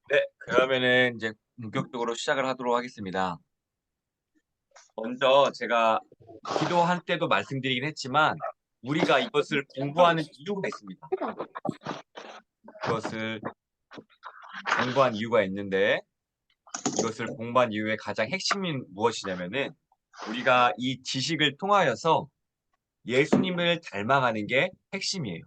네, 그러면은 이제 본격적으로 시작을 하도록 하겠습니다. 먼저 제가 기도할 때도 말씀드리긴 했지만 우리가 이것을 공부하는 이유가 있습니다. 이것을 공부한 이유가 있는데 이것을 공부한 이유의 가장 핵심이 무엇이냐면은 우리가 이 지식을 통하여서 예수님을 닮아가는 게 핵심이에요.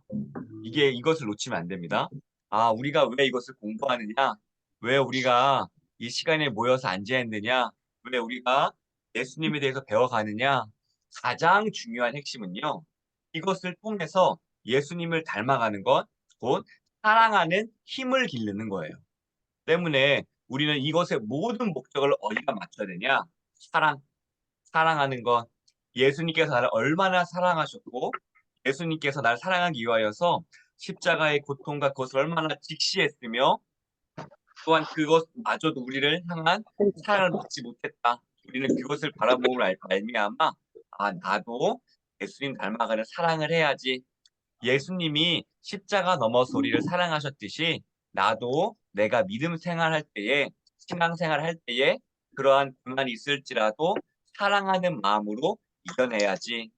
이것을 놓치면 안 됩니다. 아, 우리가 왜 이것을 공부하느냐? 왜 우리가 이 시간에 모여서 앉아야 했느냐? 왜 우리가 예수님에 대해서 배워가느냐? 가장 중요한 핵심은요. 이것을 통해서 예수님을 닮아가는 것, 곧 사랑하는 힘을 기르는 거예요. 때문에 우리는 이것의 모든 목적을 어디다 맞춰야 되냐? 사랑, 사랑하는 것. 예수님께서 나를 얼마나 사랑하셨고, 예수님께서 나를 사랑하기 위하여서 십자가의 고통과 그것을 얼마나 직시했으며, 또한 그것마저도 우리를 향한 사랑을 받지 못했다. 우리는 그것을 바라보므로 말미암아, 아, 나도 예수님 닮아가는 사랑을 해야지. 예수님이 십자가 넘어서 우리를 사랑하셨듯이 나도 내가 믿음 생활할 때에 신앙 생활할 때에 그러한 고난이 있을지라도 사랑하는 마음으로 이겨내야지.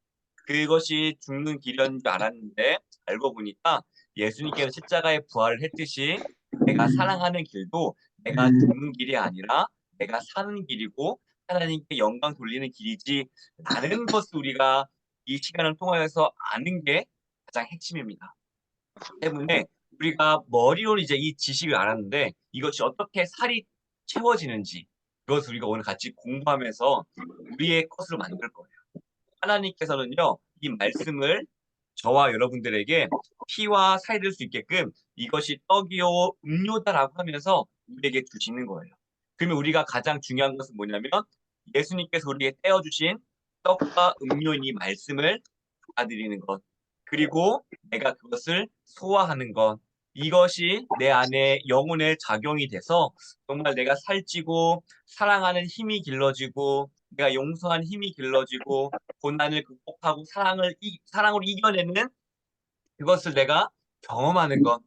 그것이 죽는 길이었는 줄 알았는데 알고 보니까 예수님께서 십자가에 부활을 했듯이 내가 사랑하는 길도 내가 죽는 길이 아니라 내가 사는 길이고 하나님께 영광 돌리는 길이지 라는 것을 우리가 이 시간을 통하여서 아는 게 가장 핵심입니다. 때문에 우리가 머리로 이제 이 지식을 알았는데 이것이 어떻게 살이 채워지는지 그것을 우리가 오늘 같이 공부하면서 우리의 것으로 만들 거예요. 하나님께서는요, 이 말씀을 저와 여러분들에게 피와 살이 될 수 있게끔 이것이 떡이요 음료다라고 하면서 우리에게 주시는 거예요. 그러면 우리가 가장 중요한 것은 뭐냐면 예수님께서 우리에게 떼어주신 떡과 음료인 이 말씀을 받아들이는 것. 그리고 내가 그것을 소화하는 것. 이것이 내 안에 영혼의 작용이 돼서 정말 내가 살찌고 사랑하는 힘이 길러지고 내가 용서한 힘이 길러지고 고난을 극복하고 사랑으로 이겨내는 그것을 내가 경험하는 것.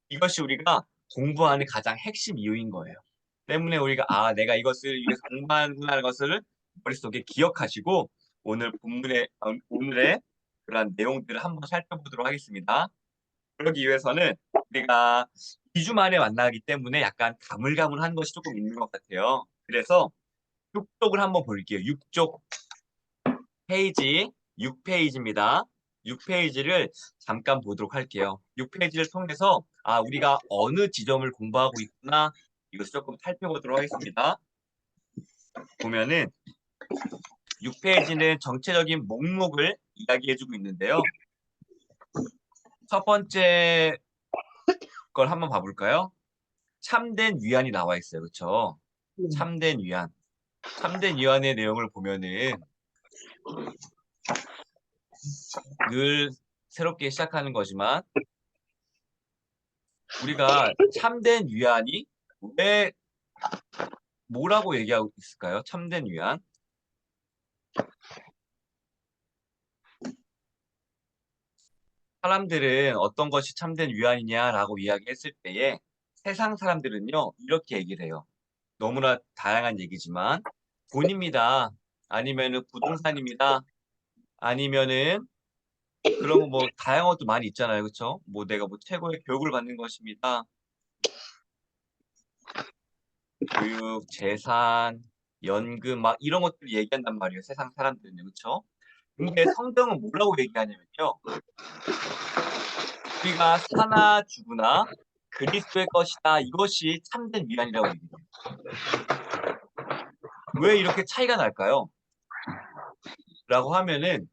이것이 우리가 공부하는 가장 핵심 이유인 거예요. 때문에 우리가 아, 내가 이것을 위해서 공부하는 것을 머릿속에 기억하시고 오늘의 그런 내용들을 한번 살펴보도록 하겠습니다. 그러기 위해서는 우리가 2주 만에 만나기 때문에 약간 가물가물한 것이 조금 있는 것 같아요. 그래서 6쪽을 한번 볼게요. 6쪽 페이지 6페이지입니다. 6페이지를 잠깐 보도록 할게요. 6페이지를 통해서 아, 우리가 어느 지점을 공부하고 있구나 이것을 조금 살펴보도록 하겠습니다. 보면은 6페이지는 전체적인 목록을 이야기해주고 있는데요. 첫 번째 걸 한번 봐볼까요? 참된 위안이 나와 있어요. 그렇죠? 참된 위안. 참된 위안의 내용을 보면은 늘 새롭게 시작하는 거지만 우리가 참된 위안이 왜 뭐라고 얘기하고 있을까요? 참된 위안. 사람들은 어떤 것이 참된 위안이냐라고 이야기했을 때에 세상 사람들은요, 이렇게 얘기를 해요. 너무나 다양한 얘기지만 돈입니다. 아니면은 부동산입니다. 아니면은 그런 거 뭐 다양한 것도 많이 있잖아요. 그렇죠? 뭐 내가 뭐 최고의 교육을 받는 것입니다. 교육, 재산, 연금 막 이런 것들 얘기한단 말이에요. 세상 사람들은요. 그렇죠? 근데 성경은 뭐라고 얘기하냐면요. 우리가 사나 죽으나 그리스도의 것이다. 이것이 참된 위안이라고 얘기해요. 왜 이렇게 차이가 날까요? 라고 하면은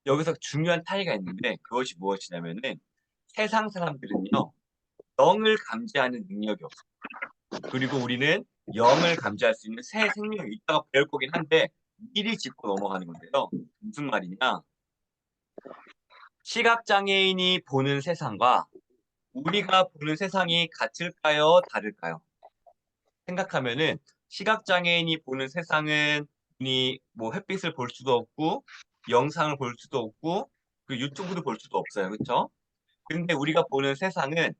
여기서 중요한 차이가 있는데 그것이 무엇이냐면은 세상 사람들은요. 영을 감지하는 능력이 없어요. 그리고 우리는 영을 감지할 수 있는 새 생명이 있다가 배울 거긴 한데 미리 짚고 넘어가는 건데요. 무슨 말이냐? 시각장애인이 보는 세상과 우리가 보는 세상이 같을까요? 다를까요? 생각하면은 시각장애인이 보는 세상은 눈이 뭐 햇빛을 볼 수도 없고 영상을 볼 수도 없고 그 유튜브도 볼 수도 없어요. 그렇죠? 근데 우리가 보는 세상은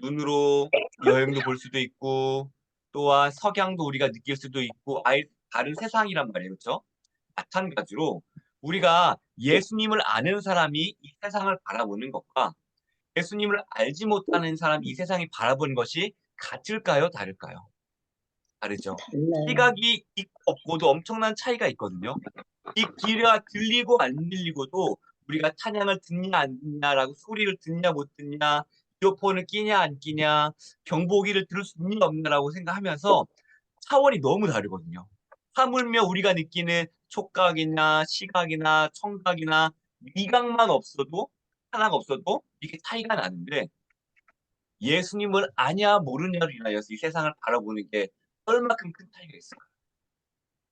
눈으로 여행도 볼 수도 있고 또한 석양도 우리가 느낄 수도 있고 아예 다른 세상이란 말이에요. 그렇죠? 마찬가지로 우리가 예수님을 아는 사람이 이 세상을 바라보는 것과 예수님을 알지 못하는 사람이 이 세상이 바라보는 것이 같을까요? 다를까요? 다르죠. 달라요. 시각이 있고 없고도 엄청난 차이가 있거든요. 이 귀가 들리고 안 들리고도 우리가 찬양을 듣냐 안 듣냐라고 소리를 듣냐 못 듣냐 이어폰을 끼냐 안 끼냐 경보기를 들을 수 있냐 없냐라고 생각하면서 차원이 너무 다르거든요. 하물며 우리가 느끼는 촉각이나 시각이나 청각이나 미각만 없어도 하나가 없어도 이게 차이가 나는데 예수님을 아냐 모르냐로 인하여서 이 세상을 바라보는 게 얼마큼 큰 차이가 있을까요?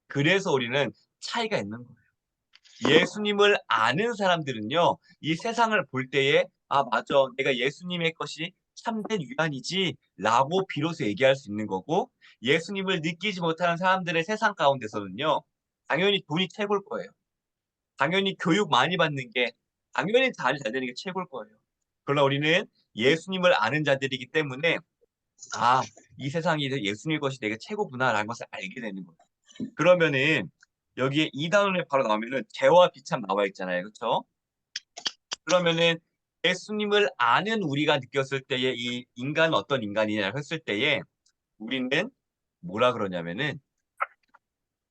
그래서 우리는 차이가 있는 거예요. 예수님을 아는 사람들은요, 이 세상을 볼 때에, 아, 맞아. 내가 예수님의 것이 참된 위안이지. 라고 비로소 얘기할 수 있는 거고, 예수님을 느끼지 못하는 사람들의 세상 가운데서는요, 당연히 돈이 최고일 거예요. 당연히 교육 많이 받는 게, 당연히 잘 되는 게 최고일 거예요. 그러나 우리는 예수님을 아는 자들이기 때문에, 아, 이 세상이 예수님의 것이 내가 최고구나라는 것을 알게 되는 거예요. 그러면은 여기에 이 단원에 바로 나오면은 재와 비참 나와 있잖아요. 그렇죠? 그러면은 예수님을 아는 우리가 느꼈을 때에 이 인간은 어떤 인간이냐 했을 때에 우리는 뭐라 그러냐면은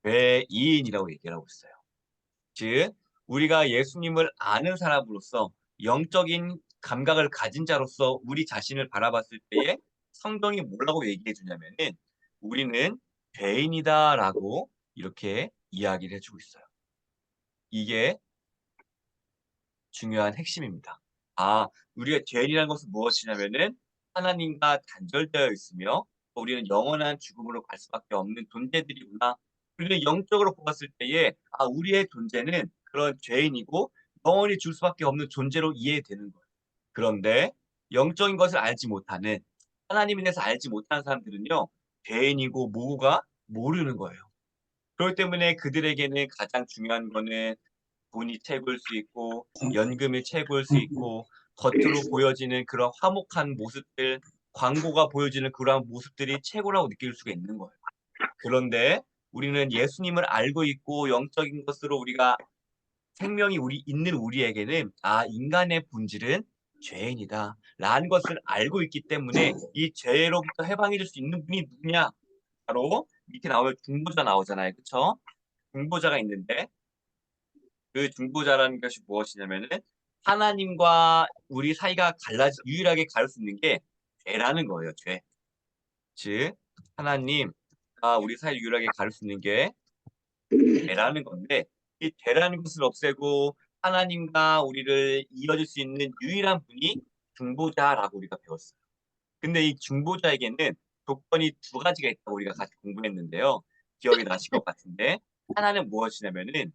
죄인이라고 얘기를 하고 있어요. 즉 우리가 예수님을 아는 사람으로서 영적인 감각을 가진 자로서 우리 자신을 바라봤을 때에 성경이 뭐라고 얘기해 주냐면은 우리는 죄인이다라고 이렇게 이야기를 해주고 있어요. 이게 중요한 핵심입니다. 아, 우리가 죄인이라는 것은 무엇이냐면은 하나님과 단절되어 있으며 우리는 영원한 죽음으로 갈 수밖에 없는 존재들이구나. 우리는 영적으로 보았을 때에 아, 우리의 존재는 그런 죄인이고 영원히 줄 수밖에 없는 존재로 이해되는 거예요. 그런데 영적인 것을 알지 못하는 하나님에 대해서 알지 못하는 사람들은요. 죄인이고 뭐가 모르는 거예요. 그렇기 때문에 그들에게는 가장 중요한 거는 돈이 최고일 수 있고 연금이 최고일 수 있고 겉으로 보여지는 그런 화목한 모습들, 광고가 보여지는 그러한 모습들이 최고라고 느낄 수가 있는 거예요. 그런데 우리는 예수님을 알고 있고 영적인 것으로 우리가 생명이 있는 우리에게는 아, 인간의 본질은 죄인이다. 라는 것을 알고 있기 때문에 이 죄로부터 해방해 줄 수 있는 분이 누구냐? 바로 밑에 나오면 중보자 나오잖아요. 그쵸? 중보자가 있는데 그 중보자라는 것이 무엇이냐면은 하나님과 우리 사이가 유일하게 가를 수 있는 게 죄라는 거예요. 죄. 즉 하나님과 우리 사이 유일하게 가를 수 있는 게 죄라는 건데 이 죄라는 것을 없애고 하나님과 우리를 이어줄 수 있는 유일한 분이 중보자라고 우리가 배웠어요. 근데 이 중보자에게는 조건이 두 가지가 있다고 우리가 같이 공부했는데요. 기억이 나실 것 같은데 하나는 무엇이냐면은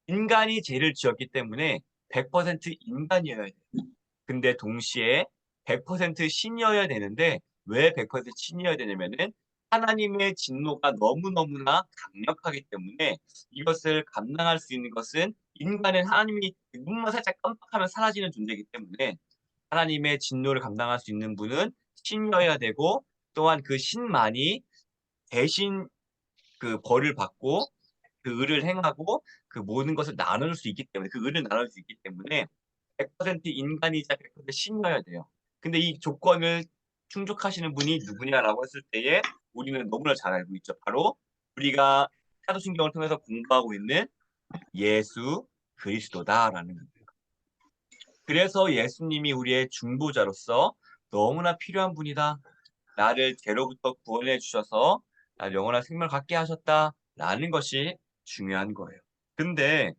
인간이 죄를 지었기 때문에 100% 인간이어야 돼요. 근데 동시에 100% 신이어야 되는데 왜 100% 신이어야 되냐면은 하나님의 진노가 너무너무나 강력하기 때문에 이것을 감당할 수 있는 것은 인간은 하나님이 눈만 살짝 깜빡하면 사라지는 존재이기 때문에 하나님의 진노를 감당할 수 있는 분은 신이어야 되고 또한 그 신만이 대신 그 벌을 받고 그 의를 행하고 그 모든 것을 나눌 수 있기 때문에 그 의를 나눌 수 있기 때문에 100% 인간이자 100% 신이어야 돼요. 근데 이 조건을 충족하시는 분이 누구냐라고 했을 때에 우리는 너무나 잘 알고 있죠. 바로 우리가 사도신경을 통해서 공부하고 있는 예수 그리스도다라는 거예요. 그래서 예수님이 우리의 중보자로서 너무나 필요한 분이다. 나를 죄로부터 구원해 주셔서 나를 영원한 생명을 갖게 하셨다라는 것이 중요한 거예요. 근데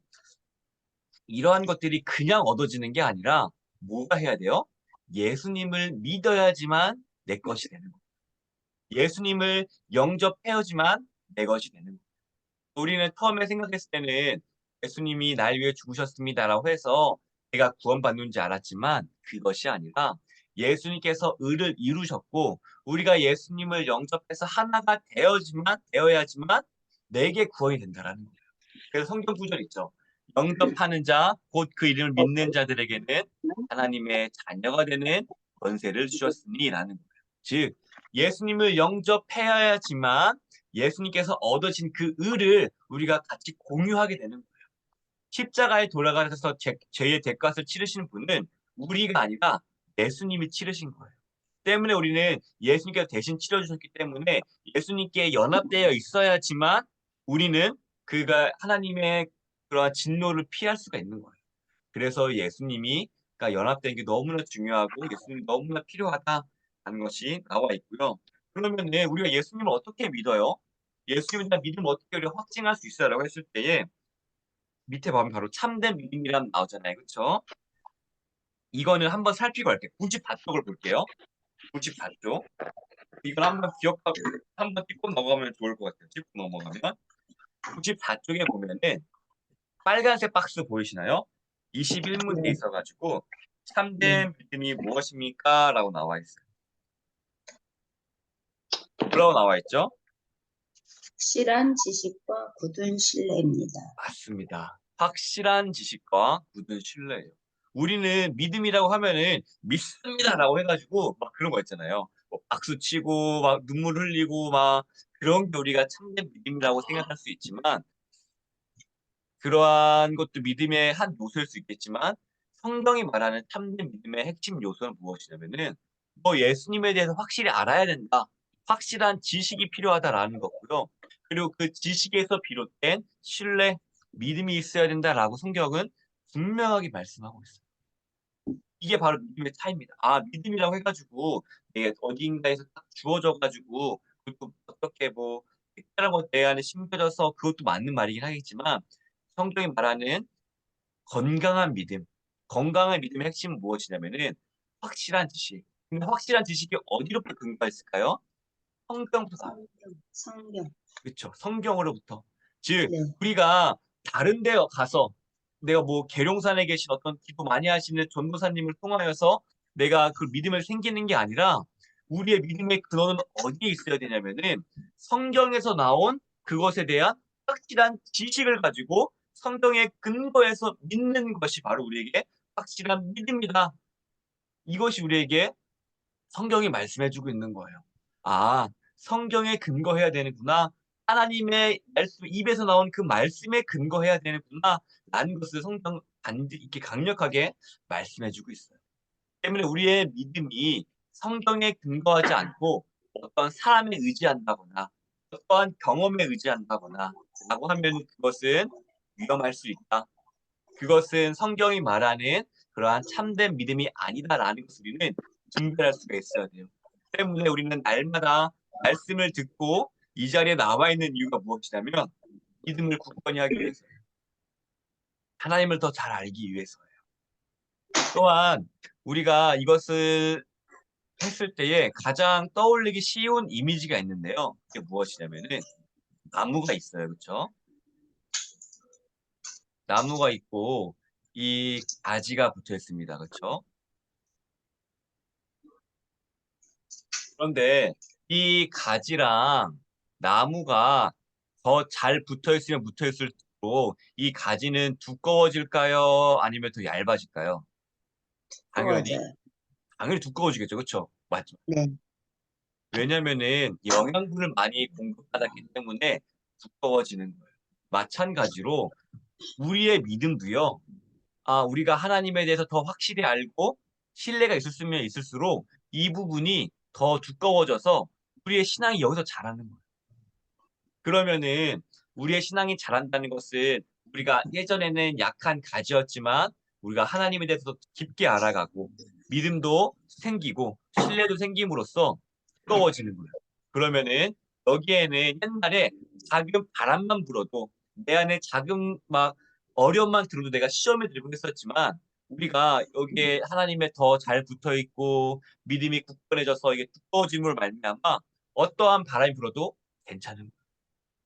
이러한 것들이 그냥 얻어지는 게 아니라 뭐가 해야 돼요? 예수님을 믿어야지만 내 것이 되는 거예요. 예수님을 영접해야지만 내 것이 되는 거예요. 우리는 처음에 생각했을 때는 예수님이 날 위해 죽으셨습니다라고 해서 내가 구원받는 줄 알았지만 그것이 아니라 예수님께서 의를 이루셨고 우리가 예수님을 영접해서 하나가 되어야지만 내게 구원이 된다라는 거예요. 그래서 성경 구절 있죠. 영접하는 자, 곧 그 이름을 믿는 자들에게는 하나님의 자녀가 되는 권세를 주셨으니라는 거예요. 즉 예수님을 영접해야지만 예수님께서 얻으신 그 의를 우리가 같이 공유하게 되는 거예요. 십자가에 돌아가셔서 죄의 대가를 치르시는 분은 우리가 아니라 예수님이 치르신 거예요. 때문에 우리는 예수님께서 대신 치러주셨기 때문에 예수님께 연합되어 있어야지만 우리는 그가 하나님의 그러한 진노를 피할 수가 있는 거예요. 그래서 예수님이 그러니까 연합된 게 너무나 중요하고 예수님이 너무나 필요하다는 것이 나와 있고요. 그러면 우리가 예수님을 어떻게 믿어요? 예수님에 대한 믿음을 어떻게 우리가 확증할 수 있어요라고 했을 때에 밑에 보면 바로 참된 믿음이란 나오잖아요. 그렇죠? 이거는 한번 살피고 할게요. 94쪽을 볼게요. 94쪽. 이걸 한번 기억하고 한번 짚고 넘어가면 좋을 것 같아요. 짚고 넘어가면 94쪽에 보면은 빨간색 박스 보이시나요? 21문제 네. 있어가지고 네. 참된 믿음이 무엇입니까? 라고 나와 있어요. 뭐라고 나와 있죠? 확실한 지식과 굳은 신뢰입니다. 맞습니다. 확실한 지식과 굳은 신뢰예요. 우리는 믿음이라고 하면은 믿습니다라고 해가지고 막 그런 거 있잖아요. 뭐 박수 치고 막 눈물 흘리고 막 그런 게 우리가 참된 믿음이라고 생각할 수 있지만 그러한 것도 믿음의 한 요소일 수 있겠지만 성경이 말하는 참된 믿음의 핵심 요소는 무엇이냐면은 너 예수님에 대해서 확실히 알아야 된다. 확실한 지식이 필요하다라는 거고요. 그리고 그 지식에서 비롯된 신뢰, 믿음이 있어야 된다라고 성경은 분명하게 말씀하고 있어요. 이게 바로 믿음의 차이입니다. 아, 믿음이라고 해가지고 이게 어딘가에서 딱 주어져가지고 그리고 어떻게 뭐 특별한 것 내 안에 심겨져서 그것도 맞는 말이긴 하겠지만 성경이 말하는 건강한 믿음, 건강한 믿음의 핵심은 무엇이냐면은 확실한 지식. 근데 확실한 지식이 어디로부터 근거가 있을까요? 성경부터 나와요. 성경. 그렇죠. 성경으로부터. 즉 네. 우리가 다른 데 가서 내가 뭐 계룡산에 계신 어떤 기도 많이 하시는 전도사님을 통하여서 내가 그 믿음을 생기는 게 아니라 우리의 믿음의 근원은 어디에 있어야 되냐면은 성경에서 나온 그것에 대한 확실한 지식을 가지고 성경의 근거에서 믿는 것이 바로 우리에게 확실한 믿음이다. 이것이 우리에게 성경이 말씀해주고 있는 거예요. 아, 성경에 근거해야 되는구나. 하나님의 말씀, 입에서 나온 그 말씀에 근거해야 되는구나. 라는 것을 성경 반드시 이렇게 강력하게 말씀해주고 있어요. 때문에 우리의 믿음이 성경에 근거하지 않고 어떤 사람에 의지한다거나 어떠한 경험에 의지한다거나 라고 하면 그것은 위험할 수 있다. 그것은 성경이 말하는 그러한 참된 믿음이 아니다라는 것을 우리는 분별할 수가 있어야 돼요. 때문에 우리는 날마다 말씀을 듣고 이 자리에 나와 있는 이유가 무엇이냐면 믿음을 굳건히 하기 위해서예요. 하나님을 더 잘 알기 위해서예요. 또한 우리가 이것을 했을 때에 가장 떠올리기 쉬운 이미지가 있는데요. 그게 무엇이냐면은 나무가 있어요. 그렇죠? 나무가 있고 이 가지가 붙어 있습니다. 그렇죠? 그런데 이 가지랑 나무가 더 잘 붙어 있으면 붙어 있을수록 이 가지는 두꺼워질까요? 아니면 더 얇아질까요? 당연히 두꺼워져요. 당연히 두꺼워지겠죠. 그렇죠? 맞죠? 네. 왜냐면은 영양분을 많이 공급받았기 때문에 두꺼워지는 거예요. 마찬가지로 우리의 믿음도요. 아, 우리가 하나님에 대해서 더 확실히 알고 신뢰가 있었으면 있을수록 이 부분이 더 두꺼워져서 우리의 신앙이 여기서 자라는 거예요. 그러면은 우리의 신앙이 자란다는 것은 우리가 예전에는 약한 가지였지만 우리가 하나님에 대해서 더 깊게 알아가고 믿음도 생기고 신뢰도 생김으로써 두꺼워지는 거예요. 그러면은 여기에는 옛날에 작은 바람만 불어도 내 안에 작은 막 어려움만 들어도 내가 시험에 들고 했었지만 우리가 여기에 하나님에 더 잘 붙어 있고 믿음이 굳건해져서 이게 두꺼워짐을 말미암아 어떠한 바람이 불어도 괜찮은 거예요.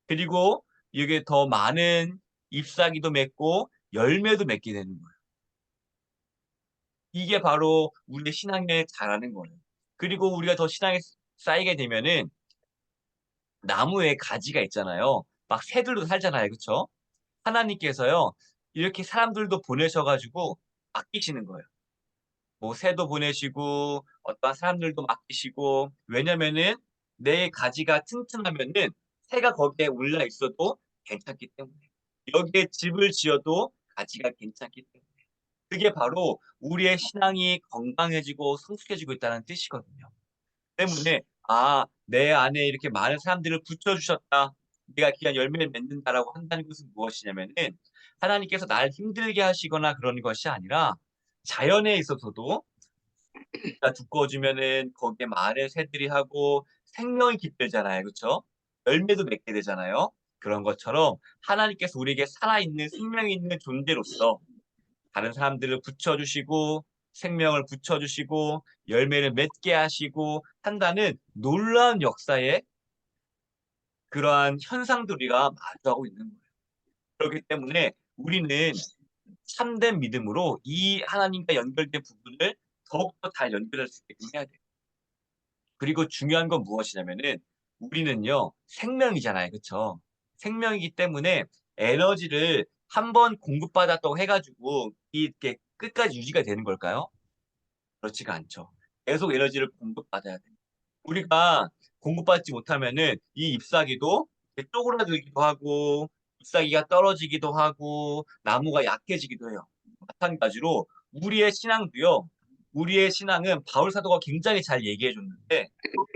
그리고 이게 더 많은 잎사귀도 맺고 열매도 맺게 되는 거예요. 이게 바로 우리의 신앙에 잘하는 거예요. 그리고 우리가 더 신앙에 쌓이게 되면은 나무에 가지가 있잖아요. 막 새들도 살잖아요. 그쵸? 하나님께서요. 이렇게 사람들도 보내셔 가지고 아끼시는 거예요. 뭐 새도 보내시고 어떠한 사람들도 맡기시고 왜냐면은 내 가지가 튼튼하면은 새가 거기에 올라 있어도 괜찮기 때문에 여기에 집을 지어도 가지가 괜찮기 때문에 그게 바로 우리의 신앙이 건강해지고 성숙해지고 있다는 뜻이거든요. 때문에 '아 내 안에 이렇게 많은 사람들을 붙여 주셨다. 내가 귀한 열매를 맺는다.'라고 한다는 것은 무엇이냐면은 하나님께서 날 힘들게 하시거나 그러는 것이 아니라 자연에 있어서도 가 두꺼워지면은 거기에 많은 새들이 하고 생명이 깃들잖아요. 그쵸? 열매도 맺게 되잖아요. 그런 것처럼 하나님께서 우리에게 살아있는 생명이 있는 존재로서 다른 사람들을 붙여 주시고 생명을 붙여 주시고 열매를 맺게 하시고 한다는 놀라운 역사의 그러한 현상들 우리가 마주하고 있는 거예요. 그렇기 때문에 우리는 참된 믿음으로 이 하나님과 연결된 부분을 더욱더 잘 연결할 수 있게끔 해야 돼요. 그리고 중요한 건 무엇이냐면은 우리는요 생명이잖아요. 그쵸? 생명이기 때문에 에너지를 한 번 공급받았다고 해 가지고 이렇게 끝까지 유지가 되는 걸까요? 그렇지가 않죠. 계속 에너지를 공급받아야 돼요. 우리가 공급받지 못하면은 이 잎사귀도 이렇게 쪼그라들기도 하고 잎사귀가 떨어지기도 하고 나무가 약해지기도 해요. 마찬가지로 우리의 신앙도요. 우리의 신앙은 바울 사도가 굉장히 잘 얘기해 줬는데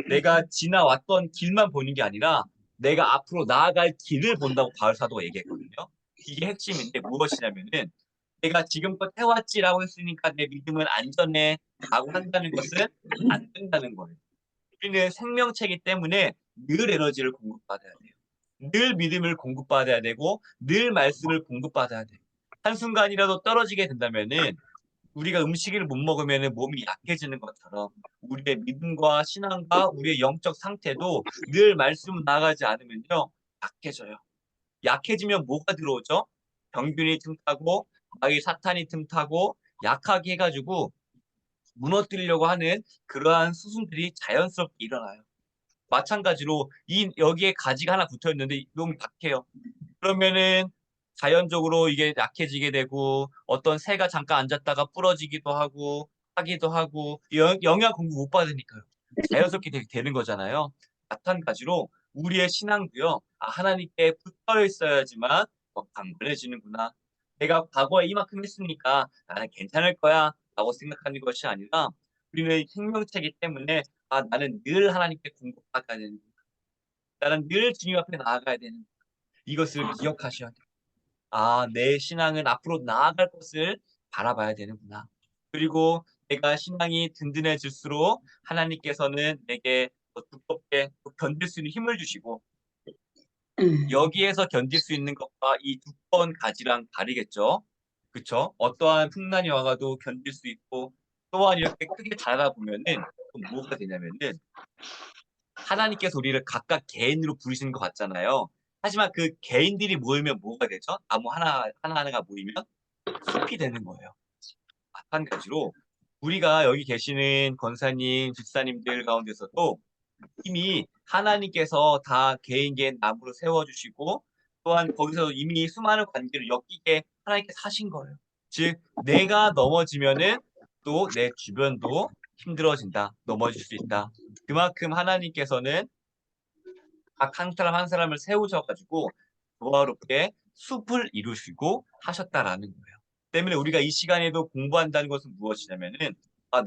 내가 지나왔던 길만 보는 게 아니라 내가 앞으로 나아갈 길을 본다고 바울 사도가 얘기했거든요. 이게 핵심인데 무엇이냐면은 "내가 지금껏 해왔지."라고 했으니까 '내 믿음은 안전해.'라고 한다는 것은 안 된다는 거예요. 우리는 생명체이기 때문에 늘 에너지를 공급받아야 돼요. 늘 믿음을 공급받아야 되고 늘 말씀을 공급받아야 돼요. 한순간이라도 떨어지게 된다면은 우리가 음식을 못 먹으면은 몸이 약해지는 것처럼 우리의 믿음과 신앙과 우리의 영적 상태도 늘 말씀 나아가지 않으면요 약해져요. 약해지면 뭐가 들어오죠? 병균이 틈타고 마귀 사탄이 틈타고 약하게 해 가지고 무너뜨리려고 하는 그러한 수순들이 자연스럽게 일어나요. 마찬가지로 이 여기에 가지가 하나 붙어 있는데 너무 약해요. 그러면은 자연적으로 이게 약해지게 되고 어떤 새가 잠깐 앉았다가 부러지기도 하고 하기도 하고 영양 공급 못 받으니까요. 자연스럽게 되는 거잖아요. 마찬가지로 우리의 신앙도요. '아 하나님께 붙어 있어야지만 더 강건해지는구나. 내가 과거에 이만큼 했으니까 나는 괜찮을 거야.'라고 생각하는 것이 아니라 우리는 생명체이기 때문에 '아 나는 늘 하나님께 공급받아야 되는구나. 나는 늘 주님 앞에 나아가야 되는' 이것을 기억하셔야 돼요. '아 내 신앙은 앞으로 나아갈 것을 바라봐야 되는구나. 그리고 내가 신앙이 든든해질수록 하나님께서는 내게 더 두껍게 또 견딜 수 있는 힘을 주시고 여기에서 견딜 수 있는 것과 이 두꺼운 가지랑 다르겠죠. 그쵸? 어떠한 풍란이 와 가도 견딜 수 있고 또한 이렇게 크게 자라다 보면은 또 뭐가 되냐면은 하나님께서 우리를 각각 개인으로 부르시는 것 같잖아요. 하지만 그 개인들이 모이면 뭐가 되죠? 나무 하나하나가 모이면 숲이 되는 거예요. 마찬가지로 우리가 여기 계시는 권사님, 집사님들 가운데서도 이미 하나님께서 다 개인 나무로 세워 주시고 또한 거기서 이미 수많은 관계를 엮이게 하나님께서 하신 거예요. 즉 내가 넘어지면은 또 내 주변도 힘들어진다. 넘어질 수 있다. 그만큼 하나님께서는 각 한 사람 한 사람을 세우셔 가지고 조화롭게 숲을 이루시고 하셨다라는 거예요. 때문에 우리가 이 시간에도 공부한다는 것은 무엇이냐면은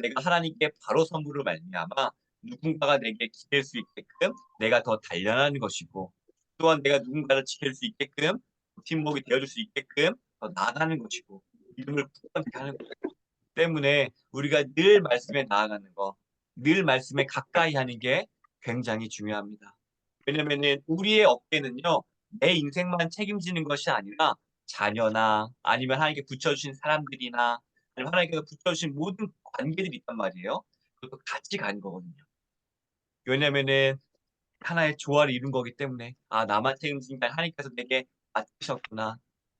내가 하나님께 바로 선물로 말미암아 누군가가 내게 기댈 수 있게끔 내가 더 단련하는 것이고 또한 내가 누군가를 지킬 수 있게끔 팀목이 되어 줄 수 있게끔 더 나아가는 것이고 믿음을 굳건케 하는 거예요. 때문에 우리가 늘 말씀에 나아가는 거, 늘 말씀에 가까이 하는 게 굉장히 중요합니다. 왜냐면은 우리의 어깨는요, 내 인생만 책임지는 것이 아니라 자녀나 아니면 하나님께 붙여주신 사람들이나 아니면 하나님께서 붙여주신 모든 관계들이 있단 말이에요. 그것도 같이 가는 거거든요. 왜냐면은 하나의 조화를 이룬 거기 때문에 '아 나만 책임지는 게 아니라 하나님께서 내게 맡기셨구나.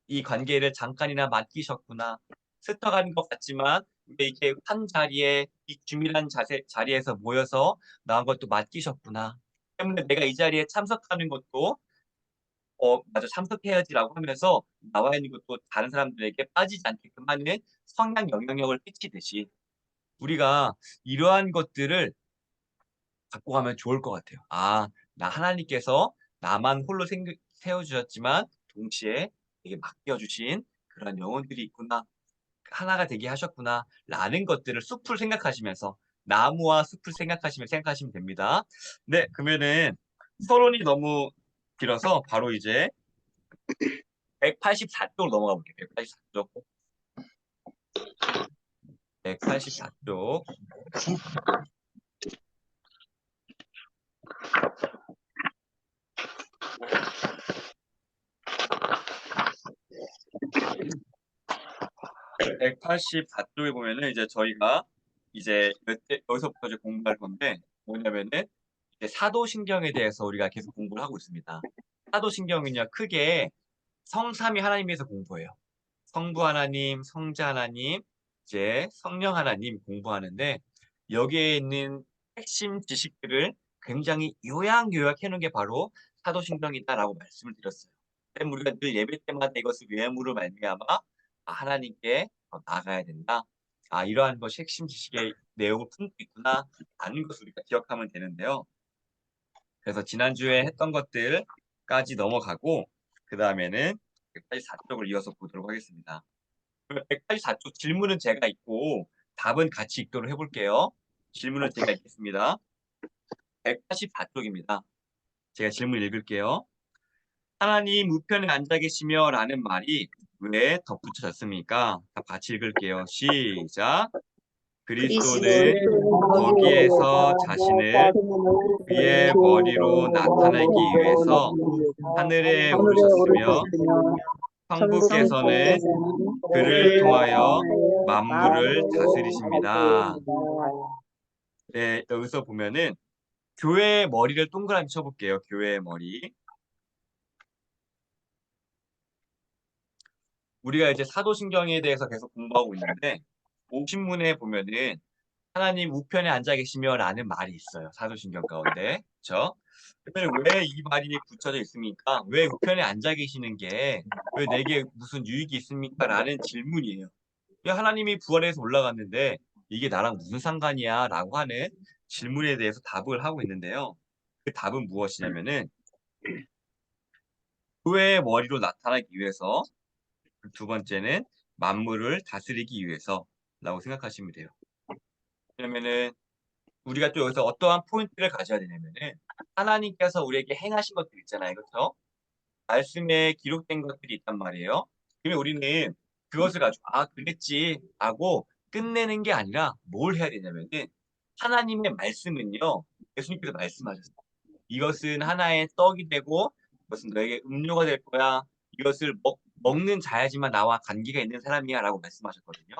이 관계를 잠깐이나 맡기셨구나.' 스쳐가는 것 같지만 근데 이게 한 자리에 이 규밀한 자리에서 모여서 나온 것도 맡기셨구나. 때문에 내가 이 자리에 참석하는 것도 '맞아. 참석해야지.'라고 하면서 나와 있는 것도 다른 사람들에게 빠지지 않게끔 하는 성향 영향력을 끼치듯이 우리가 이러한 것들을 갖고 가면 좋을 것 같아요. 아, 나 하나님께서 나만 홀로 세워주셨지만 동시에 되게 맡겨주신 그런 영혼들이 있구나. 하나가 되게 하셨구나. 라는 것들을 숲을 생각하시면서 나무와 숲을 생각하시면 됩니다. 네, 그러면은 서론이 너무 길어서 바로 이제 184쪽으로 넘어가 볼게요. 184쪽. 184쪽. 184쪽에 보면은 이제 저희가 이제 여기서부터 이제 공부할 건데 뭐냐면은 이제 사도신경에 대해서 우리가 계속 공부를 하고 있습니다. 사도신경은요 크게 성삼위 하나님에서 공부해요. 성부 하나님, 성자 하나님, 이제 성령 하나님 공부하는데 여기에 있는 핵심 지식들을 굉장히 요약요약해 놓은 게 바로 사도신경이다라고 말씀을 드렸어요. 때문에 우리가 늘 예배 때마다 이것을 외음으로 말미암아 하나님께 더 나아가야 된다. 이러한 것이 핵심 지식의 내용을 품고 있구나 라는 것을 우리가 기억하면 되는데요. 그래서 지난주에 했던 것들까지 넘어가고 그 다음에는 184쪽을 이어서 보도록 하겠습니다. 184쪽 질문은 제가 읽고 답은 같이 읽도록 해볼게요. 질문은 제가 읽겠습니다. 184쪽입니다. 제가 질문 읽을게요. 하나님 우편에 앉아 계시며 라는 말이 왜 덧붙여졌습니까? 다 같이 읽을게요. 시작. 그리스도는 거기에서 자신을 그의 머리로 나타내기 위해서 하늘에 오르셨으며 천부께서는 그를 통하여 만물을 다스리십니다. 네, 여기서 보면은 교회의 머리를 동그라미 쳐볼게요. 교회의 머리. 우리가 이제 사도신경에 대해서 계속 공부하고 있는데 오신문에 보면은 하나님 우편에 앉아 계시며 라는 말이 있어요. 사도신경 가운데. 그렇죠? 그러면 왜 이 말이 붙여져 있습니까? 왜 우편에 앉아 계시는 게 왜 내게 무슨 유익이 있습니까? 라는 질문이에요. 야, 하나님이 부활해서 올라갔는데 이게 나랑 무슨 상관이야? 라고 하는 질문에 대해서 답을 하고 있는데요. 그 답은 무엇이냐면은 교회의 머리로 나타나기 위해서 두 번째는 만물을 다스리기 위해서라고 생각하시면 돼요. 왜냐면은 우리가 또 여기서 어떠한 포인트를 가져야 되냐면은 하나님께서 우리에게 행하신 것들 있잖아요. 그렇죠? 말씀에 기록된 것들이 있단 말이에요. 그러면 우리는 그것을 가지고 그랬지 하고 끝내는 게 아니라 뭘 해야 되냐면은 하나님의 말씀은요. 예수님께서 말씀하셨어요. 이것은 하나의 떡이 되고 이것은 너에게 음료가 될 거야. 이것을 먹는 자야지만 나와 관계가 있는 사람이야 라고 말씀하셨거든요.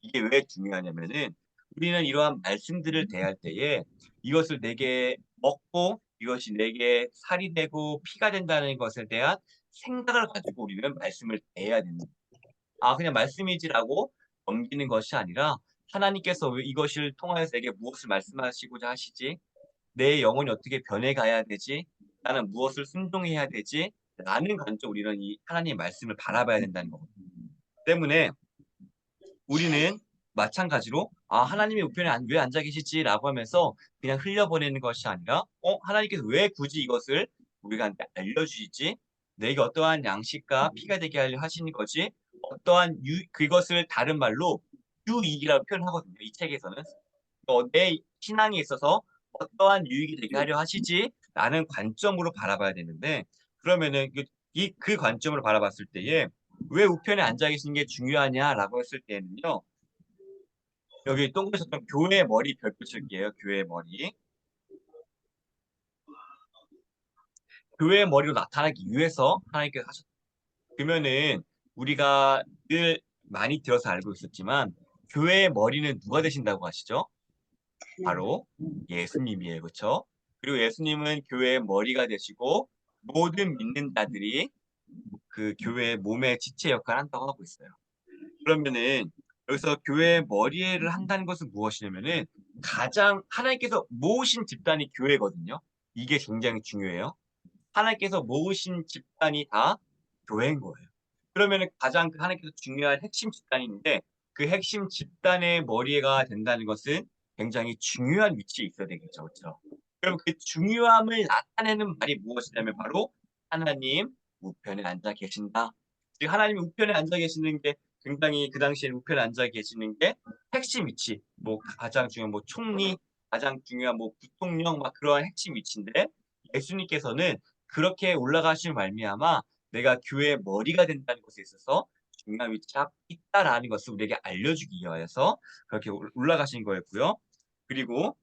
이게 왜 중요하냐면은 우리는 이러한 말씀들을 대할 때에 이것을 내게 먹고 이것이 내게 살이 되고 피가 된다는 것에 대한 생각을 가지고 우리는 말씀을 대해야 됩니다. 그냥 말씀이지라고 넘기는 것이 아니라 하나님께서 왜 이것을 통하여서 내게 무엇을 말씀하시고자 하시지? 내 영혼이 어떻게 변해가야 되지? 나는 무엇을 순종해야 되지? 라는 관점 우리는 이 하나님의 말씀을 바라봐야 된다는 거거든요. 때문에 우리는 마찬가지로 하나님의 우편에 왜 앉아 계시지라고 하면서 그냥 흘려보내는 것이 아니라 하나님께서 왜 굳이 이것을 우리한테 알려주시지? 내게 어떠한 양식과 피가 되게 하려 하시는 거지? 어떠한 그것을 다른 말로 유익이라고 표현하거든요. 이 책에서는 내 신앙에 있어서 어떠한 유익이 되게 하려 하시지? 라는 관점으로 바라봐야 되는데 그러면은 그 관점으로 바라봤을 때에 왜 우편에 앉아 계시는 게 중요하냐라고 했을 때는요. 여기 동그랗게 썼던 교회 머리 별표 칠게요. 교회 머리. 교회 머리로 나타나기 위해서 하나님께서 하셨다. 그러면은 우리가 늘 많이 들어서 알고 있었지만 교회의 머리는 누가 되신다고 하시죠? 바로 예수님이에요. 그렇죠? 그리고 예수님은 교회의 머리가 되시고 모든 믿는 자들이 그 교회의 몸의 지체 역할을 한다고 하고 있어요. 그러면은 여기서 교회의 머리를 한다는 것은 무엇이냐면은 가장 하나님께서 모으신 집단이 교회거든요. 이게 굉장히 중요해요. 하나님께서 모으신 집단이 다 교회인 거예요. 그러면은 가장 하나님께서 중요한 핵심 집단인데 그 핵심 집단의 머리가 된다는 것은 굉장히 중요한 위치에 있어야 되겠죠. 그렇죠? 그럼 그 중요함을 나타내는 말이 무엇이냐면 바로 하나님 우편에 앉아 계신다. 즉 하나님이 우편에 앉아 계시는 게 굉장히 그 당시에 우편에 앉아 계시는 게 핵심 위치, 뭐 가장 중요한 뭐 총리, 가장 중요한 뭐 부통령 막 그러한 핵심 위치인데 예수님께서는 그렇게 올라가신 말미암아 내가 교회의 머리가 된다는 것에 있어서 중요한 위치에 있다라는 것을 우리에게 알려주기 위하여서 그렇게 올라가신 거였고요. 그리고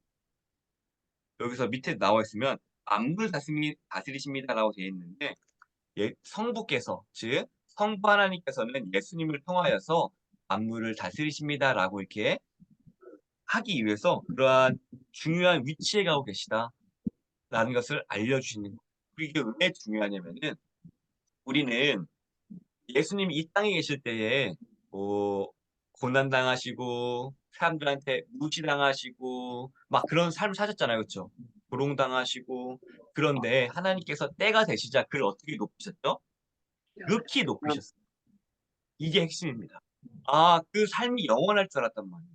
여기서 밑에 나와 있으면 만물 다스리십니다라고 되어 있는데 성부께서 즉 성부 하나님께서는 예수님을 통하여서 만물을 다스리십니다라고 이렇게 하기 위해서 그러한 중요한 위치에 가고 계시다라는 것을 알려주시는 거예요. 이게 왜 중요하냐면은 우리는 예수님이 이 땅에 계실 때에 뭐 고난당하시고 사람들한테 무시당하시고 막 그런 삶을 사셨잖아요. 그렇죠? 조롱당하시고 그런데 하나님께서 때가 되시자 그를 어떻게 높이셨죠? 극히 높이셨어요. 이게 핵심입니다. 아, 그 삶이 영원할 줄 알았단 말이에요.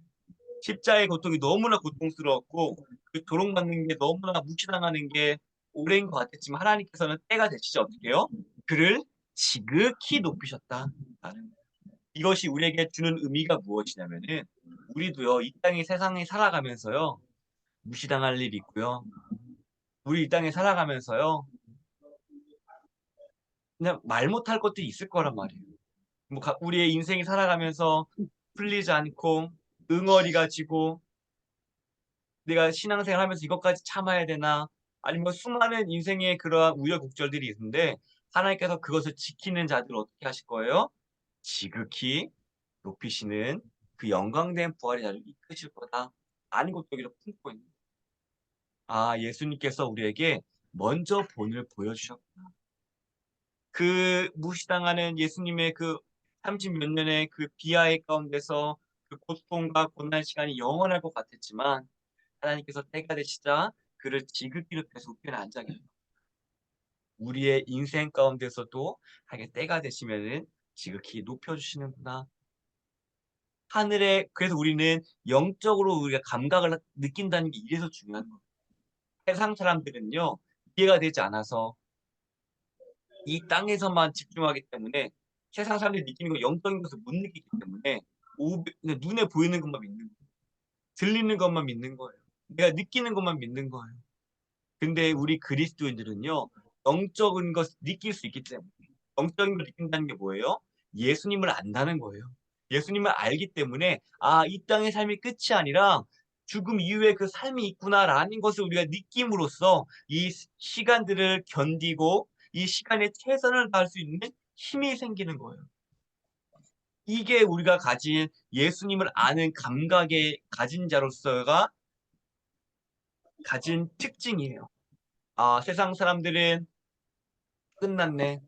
십자가의 고통이 너무나 고통스러웠고 그 조롱받는 게 너무나 무시당하는 게 오래인 것 같았지만 하나님께서는 때가 되시자 어떻게 해요? 그를 지극히 높이셨다. 이것이 우리에게 주는 의미가 무엇이냐면은 우리도요 이 땅의 세상에 살아가면서요 무시당할 일이 있고요. 우리 이 땅에 살아가면서요 그냥 말 못할 것들이 있을 거란 말이에요. 뭐 우리의 인생이 살아가면서 풀리지 않고 응어리가 지고 내가 신앙생활 하면서 이것까지 참아야 되나 아니면 수많은 인생의 그러한 우여곡절들이 있는데 하나님께서 그것을 지키는 자들을 어떻게 하실 거예요? 지극히 높이시는 그 영광된 부활의 자리를 이끄실 거다. 아는 것도 여기서 품고 있는 거예요. 아, 예수님께서 우리에게 먼저 본을 보여주셨구나. 그 무시당하는 예수님의 그 30 몇 년의 그 비하의 가운데서 그 고통과 고난 시간이 영원할 것 같았지만 하나님께서 때가 되시자 그를 지극히 높여서 우편에 앉아 계셔. 우리의 인생 가운데서도 하게 때가 되시면은 지극히 높여주시는구나. 하늘에 그래서 우리는 영적으로 우리가 감각을 느낀다는 게 이래서 중요한 거예요. 세상 사람들은요 이해가 되지 않아서 이 땅에서만 집중하기 때문에 세상 사람들이 느끼는 거 영적인 것을 못 느끼기 때문에 그냥 눈에 보이는 것만 믿는 거예요. 들리는 것만 믿는 거예요. 내가 느끼는 것만 믿는 거예요. 근데 우리 그리스도인들은요 영적인 것 느낄 수 있기 때문에 영적인 걸 느낀다는 게 뭐예요? 예수님을 안다는 거예요. 예수님을 알기 때문에 아, 이 땅의 삶이 끝이 아니라 죽음 이후에 그 삶이 있구나라는 것을 우리가 느낌으로써 이 시간들을 견디고 이 시간에 최선을 다할 수 있는 힘이 생기는 거예요. 이게 우리가 가진 예수님을 아는 감각에 가진 자로서가 가진 특징이에요. 아, 세상 사람들은 끝났네.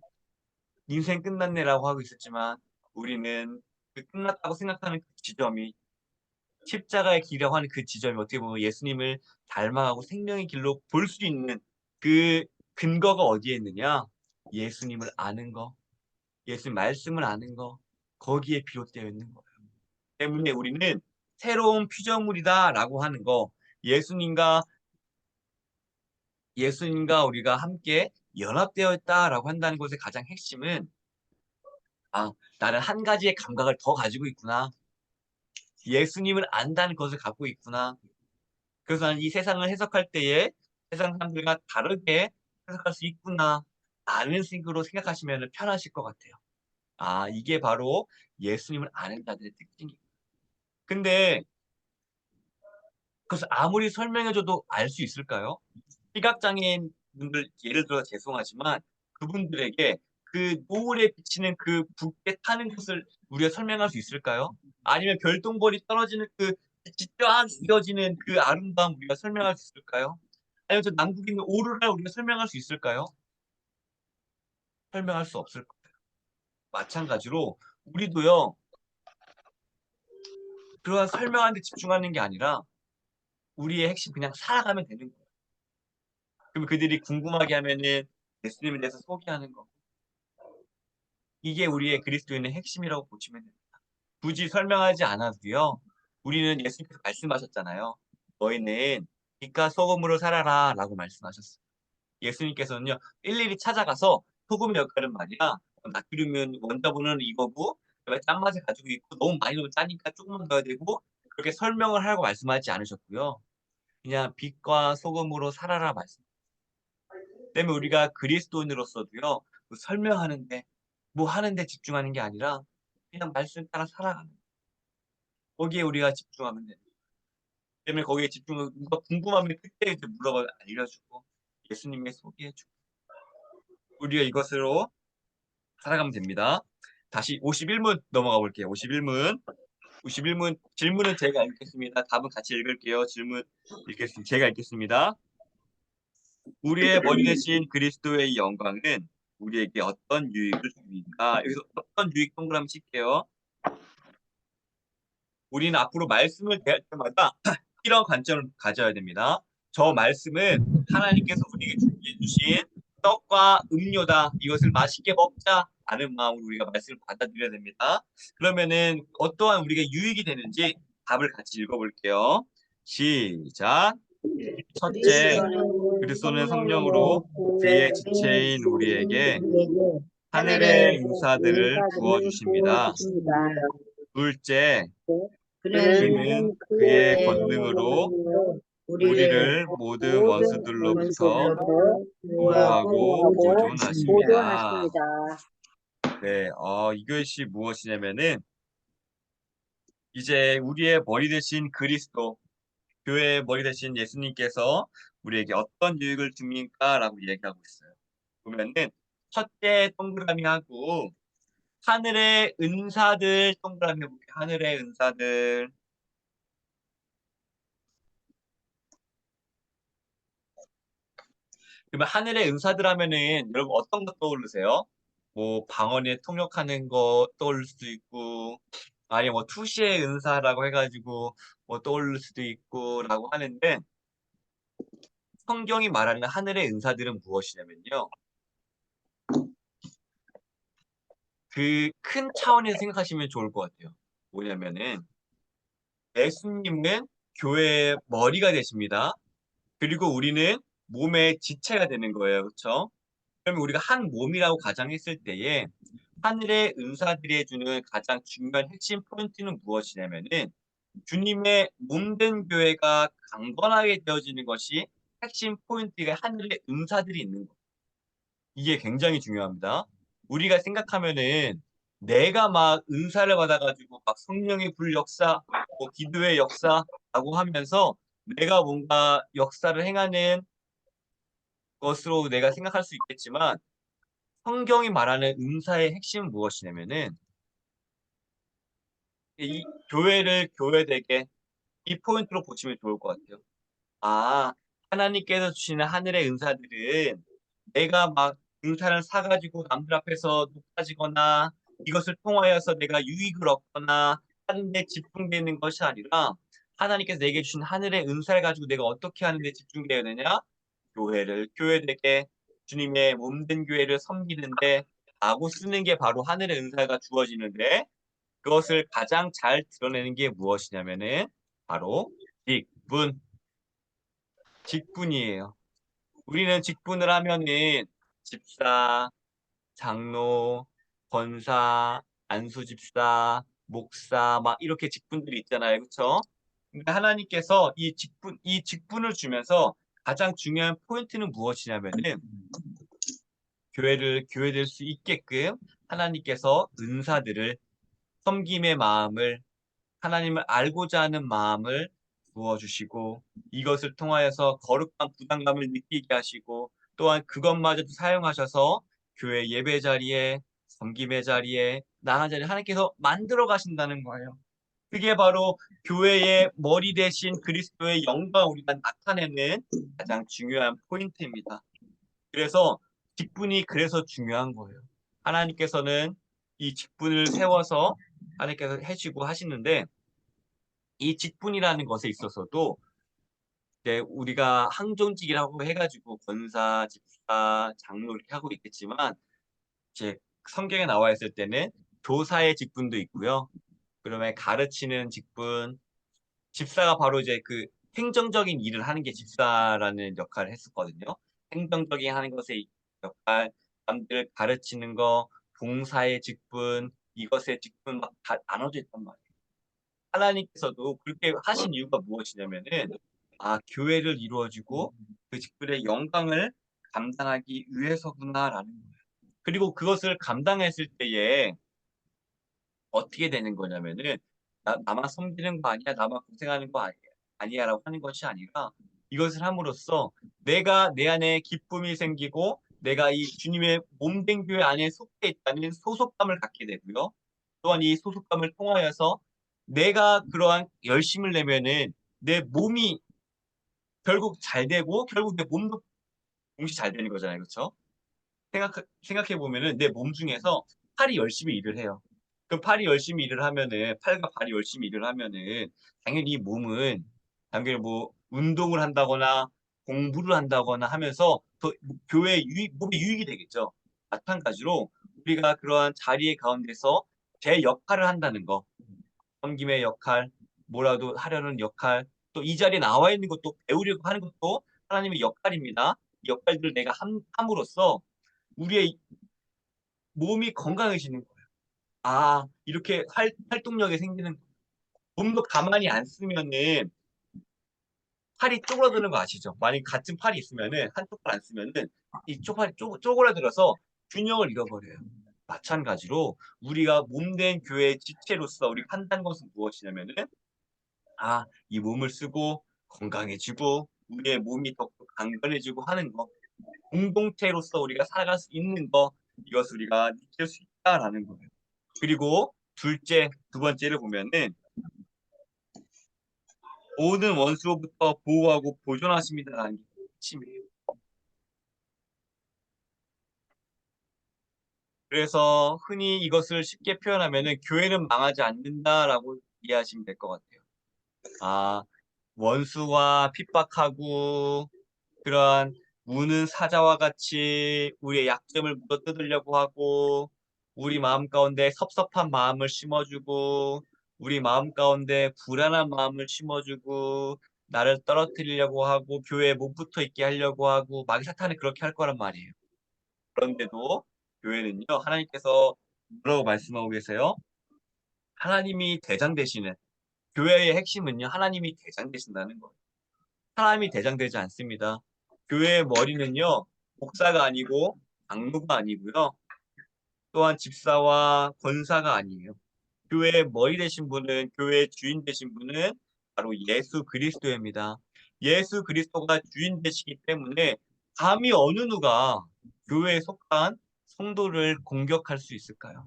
인생 끝났네라고 하고 있었지만 우리는 그 끝났다고 생각하는 그 지점이 십자가의 길이라고 하는 그 지점이 어떻게 보면 예수님을 닮아가고 생명의 길로 볼 수 있는 그 근거가 어디에 있느냐? 예수님을 아는 거, 예수님 말씀을 아는 거, 거기에 비롯되어 있는 거예요. 때문에 우리는 새로운 피조물이다라고 하는 거, 예수님과 예수님과 우리가 함께 연합되어 있다라고 한다는 것의 가장 핵심은 아, 나는 한 가지의 감각을 더 가지고 있구나. 예수님을 안다는 것을 갖고 있구나. 그래서 나는 이 세상을 해석할 때에 세상 사람들과 다르게 해석할 수 있구나. 라는 식으로 생각하시면 편하실 것 같아요. 아, 이게 바로 예수님을 아는 자들의 특징이에요. 근데 그것을 아무리 설명해줘도 알 수 있을까요? 시각장애인 분들 예를 들어 죄송하지만 그분들에게 그 노을에 비치는 그 붓게 타는 것을 우리가 설명할 수 있을까요? 아니면 별똥별이 떨어지는 그 빛이 쫙 이어지는 그 아름다움 우리가 설명할 수 있을까요? 아니면 저 남극에 있는 오로라 우리가 설명할 수 있을까요? 설명할 수 없을 거예요. 마찬가지로 우리도요 그러한 설명하는 데 집중하는 게 아니라 우리의 핵심 그냥 살아가면 되는 거예요. 그럼 그들이 궁금하게 하면은 예수님에 대해서 소개하는 거. 이게 우리의 그리스도인의 핵심이라고 보시면 됩니다. 굳이 설명하지 않아도요. 우리는 예수님께서 말씀하셨잖아요. 너희는 빛과 소금으로 살아라 라고 말씀하셨어요. 예수님께서는요. 일일이 찾아가서 소금의 역할은 말이야. 나트륨은 원자분은 이거고 그다음에 짠맛을 가지고 있고 너무 많이 넣으면 짜니까 조금만 넣어야 되고 그렇게 설명을 하고 말씀하지 않으셨고요. 그냥 빛과 소금으로 살아라 말씀. 때문에 우리가 그리스도인으로서도요. 뭐 설명하는데 뭐 하는데 집중하는 게 아니라 그냥 말씀 따라 살아가는 거기에 우리가 집중하면 돼요. 때문에 거기에 집중을 누가 궁금하면 그때 이제 물어봐 알려주고 예수님의 소개해주고 우리가 이것으로 살아가면 됩니다. 다시 51문 넘어가 볼게요. 51문. 51문 질문은 제가 읽겠습니다. 답은 같이 읽을게요. 질문 읽겠습니다. 제가 읽겠습니다. 우리의 머리 대신 그리스도의 영광은 우리에게 어떤 유익을 줍니까? 여기서 어떤 유익 동그라미 칠게요. 우리는 앞으로 말씀을 대할 때마다 이런 관점을 가져야 됩니다. 저 말씀은 하나님께서 우리에게 준비해 주신 떡과 음료다. 이것을 맛있게 먹자. 라는 마음으로 우리가 말씀을 받아들여야 됩니다. 그러면은 어떠한 우리가 유익이 되는지 답을 같이 읽어볼게요. 시작. 첫째, 그리스도는 성령으로 그의 지체인 우리에게 하늘의 은사들을 부어주십니다. 둘째, 그는 그의 권능으로 우리를 모든 원수들로부터 보호하고 보존하십니다. 네, 이것이 무엇이냐면은 이제 우리의 머리 대신 그리스도, 교회의 머리 대신 예수님께서 우리에게 어떤 유익을 줍니까라고 얘기하고 있어요. 보면은 첫째 동그라미 하고 하늘의 은사들 동그라미 해볼게요. 하늘의 은사들. 그러면 하늘의 은사들 하면은 여러분 어떤 거 떠오르세요? 뭐 방언에 통역하는 거 떠오를 수도 있고 아니면 뭐 투시의 은사라고 해가지고 뭐 떠오를 수도 있고라고 하는데 성경이 말하는 하늘의 은사들은 무엇이냐면요. 그 큰 차원에서 생각하시면 좋을 것 같아요. 뭐냐면은 예수님은 교회의 머리가 되십니다. 그리고 우리는 몸의 지체가 되는 거예요. 그렇죠? 그러면 우리가 한 몸이라고 가정했을 때에 하늘의 은사들이 해주는 가장 중요한 핵심 포인트는 무엇이냐면은 주님의 몸된 교회가 강건하게 되어지는 것이 핵심 포인트가 하늘의 은사들이 있는 거예요. 이게 굉장히 중요합니다. 우리가 생각하면은 내가 막 은사를 받아가지고 막 성령의 불 역사, 뭐 기도의 역사라고 하면서 내가 뭔가 역사를 행하는 것으로 내가 생각할 수 있겠지만 성경이 말하는 은사의 핵심은 무엇이냐면은 이 교회를 교회되게 이 포인트로 보시면 좋을 것 같아요. 아, 하나님께서 주시는 하늘의 은사들은 내가 막 은사를 사가지고 남들 앞에서 높아지거나 이것을 통하여서 내가 유익을 얻거나 하는 데 집중되는 것이 아니라 하나님께서 내게 주신 하늘의 은사를 가지고 내가 어떻게 하는 데 집중되어야 되냐? 교회를 교회되게 주님의 몸된 교회를 섬기는데 하고 쓰는 게 바로 하늘의 은사가 주어지는데 그것을 가장 잘 드러내는 게 무엇이냐면은 바로 직분, 직분이에요. 우리는 직분을 하면은 집사, 장로, 권사, 안수집사, 목사 막 이렇게 직분들이 있잖아요. 그렇죠? 근데 하나님께서 이 직분을 주면서 가장 중요한 포인트는 무엇이냐면은 교회를 교회될 수 있게끔 하나님께서 은사들을 섬김의 마음을 하나님을 알고자 하는 마음을 부어주시고 이것을 통하여서 거룩한 부담감을 느끼게 하시고 또한 그것마저도 사용하셔서 교회 예배 자리에 섬김의 자리에 나간 자리에 하나님께서 만들어 가신다는 거예요. 그게 바로 교회의 머리 대신 그리스도의 영광을 우리가 나타내는 가장 중요한 포인트입니다. 그래서 직분이 그래서 중요한 거예요. 하나님께서는 이 직분을 세워서 하나님께서 해주고 하시는데 이 직분이라는 것에 있어서도 이제 우리가 항종직이라고 해가지고 권사, 집사, 장로 이렇게 하고 있겠지만 이제 성경에 나와 있을 때는 교사의 직분도 있고요. 그다음에 가르치는 직분, 집사가 바로 이제 그 행정적인 일을 하는 게 집사라는 역할을 했었거든요. 행정적인 하는 것의 역할, 남들 가르치는 거, 봉사의 직분, 이것의 직분 막 다 나눠져 있단 말이에요. 하나님께서도 그렇게 하신 이유가 무엇이냐면은 교회를 이루어주고 그 직분의 영광을 감당하기 위해서구나라는 거예요. 그리고 그것을 감당했을 때에 어떻게 되는 거냐면은 나만 섬기는 거 아니야, 나만 고생하는 거 아니야라고 하는 것이 아니라 이것을 함으로써 내가 내 안에 기쁨이 생기고 내가 이 주님의 몸된 교회 안에 속해 있다는 소속감을 갖게 되고요. 또한 이 소속감을 통하여서 내가 그러한 열심을 내면은 내 몸이 결국 잘 되고 결국 내 몸도 동시에 잘 되는 거잖아요. 그렇죠? 생각해 보면은 내 몸 중에서 팔이 열심히 일을 해요. 그 팔이 열심히 일을 하면은 팔과 발이 열심히 일을 하면은 당연히 이 몸은 당연히 뭐 운동을 한다거나 공부를 한다거나 하면서 더 교회 몸에 유익이 되겠죠. 마찬가지로 우리가 그러한 자리의 가운데서 제 역할을 한다는 거, 섬김의 역할, 뭐라도 하려는 역할, 또 이 자리에 나와 있는 것도 배우려고 하는 것도 하나님의 역할입니다. 이 역할들을 내가 함으로써 우리의 몸이 건강해지는 거예요. 이렇게 활동력이 생기는 거예요. 몸도 가만히 안 쓰면은 팔이 쪼그라드는 거 아시죠? 만약 같은 팔이 있으면은 한쪽 팔 안 쓰면은 이쪽 팔이 쪼그라들어서 균형을 잃어버려요. 마찬가지로 우리가 몸된 교회의 지체로서 우리가 한다는 것은 무엇이냐면은 이 몸을 쓰고 건강해지고 우리의 몸이 더 강건해지고 하는 거, 공동체로서 우리가 살아갈 수 있는 거, 이것을 우리가 느낄 수 있다라는 거예요. 그리고 두 번째를 보면은 모든 원수로부터 보호하고 보존하십니다라는 게 핵심이에요. 그래서 흔히 이것을 쉽게 표현하면은 교회는 망하지 않는다라고 이해하시면 될 것 같아요. 원수와 핍박하고 그러한 무는 사자와 같이 우리의 약점을 물어뜯으려고 하고 우리 마음 가운데 섭섭한 마음을 심어주고 우리 마음 가운데 불안한 마음을 심어주고 나를 떨어뜨리려고 하고 교회에 못 붙어 있게 하려고 하고 마귀 사탄은 그렇게 할 거란 말이에요. 그런데도 교회는요, 하나님께서 뭐라고 말씀하고 계세요? 하나님이 대장 되시는 교회의 핵심은요, 하나님이 대장 되신다는 거예요. 사람이 대장되지 않습니다. 교회의 머리는요, 목사가 아니고 장로가 아니고요. 또한 집사와 권사가 아니에요. 교회의 머리 되신 분은, 교회의 주인 되신 분은 바로 예수 그리스도입니다. 예수 그리스도가 주인 되시기 때문에 감히 어느 누가 교회에 속한 성도를 공격할 수 있을까요?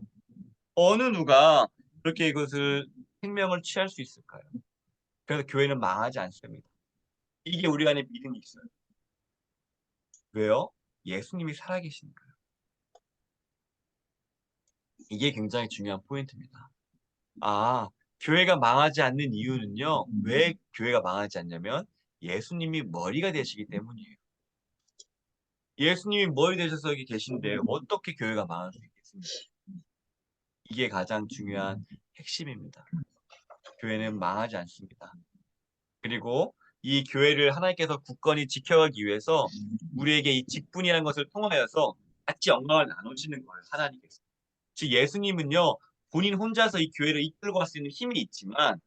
어느 누가 그렇게 이것을 생명을 취할 수 있을까요? 그래서 교회는 망하지 않습니다. 이게 우리 안에 믿음이 있어요. 왜요? 예수님이 살아계시니까요. 이게 굉장히 중요한 포인트입니다. 아, 교회가 망하지 않는 이유는요. 왜 교회가 망하지 않냐면 예수님이 머리가 되시기 때문이에요. 예수님이 머리 되셔서 여기 계신데 어떻게 교회가 망할 수 있겠습니까? 이게 가장 중요한 핵심입니다. 교회는 망하지 않습니다. 그리고 이 교회를 하나님께서 굳건히 지켜가기 위해서 우리에게 이 직분이라는 것을 통하여서 같이 영광을 나누시는 거예요. 하나님께서. 즉 예수님은요. 본인 혼자서 이 교회를 이끌고 갈 수 있는 힘이 있지만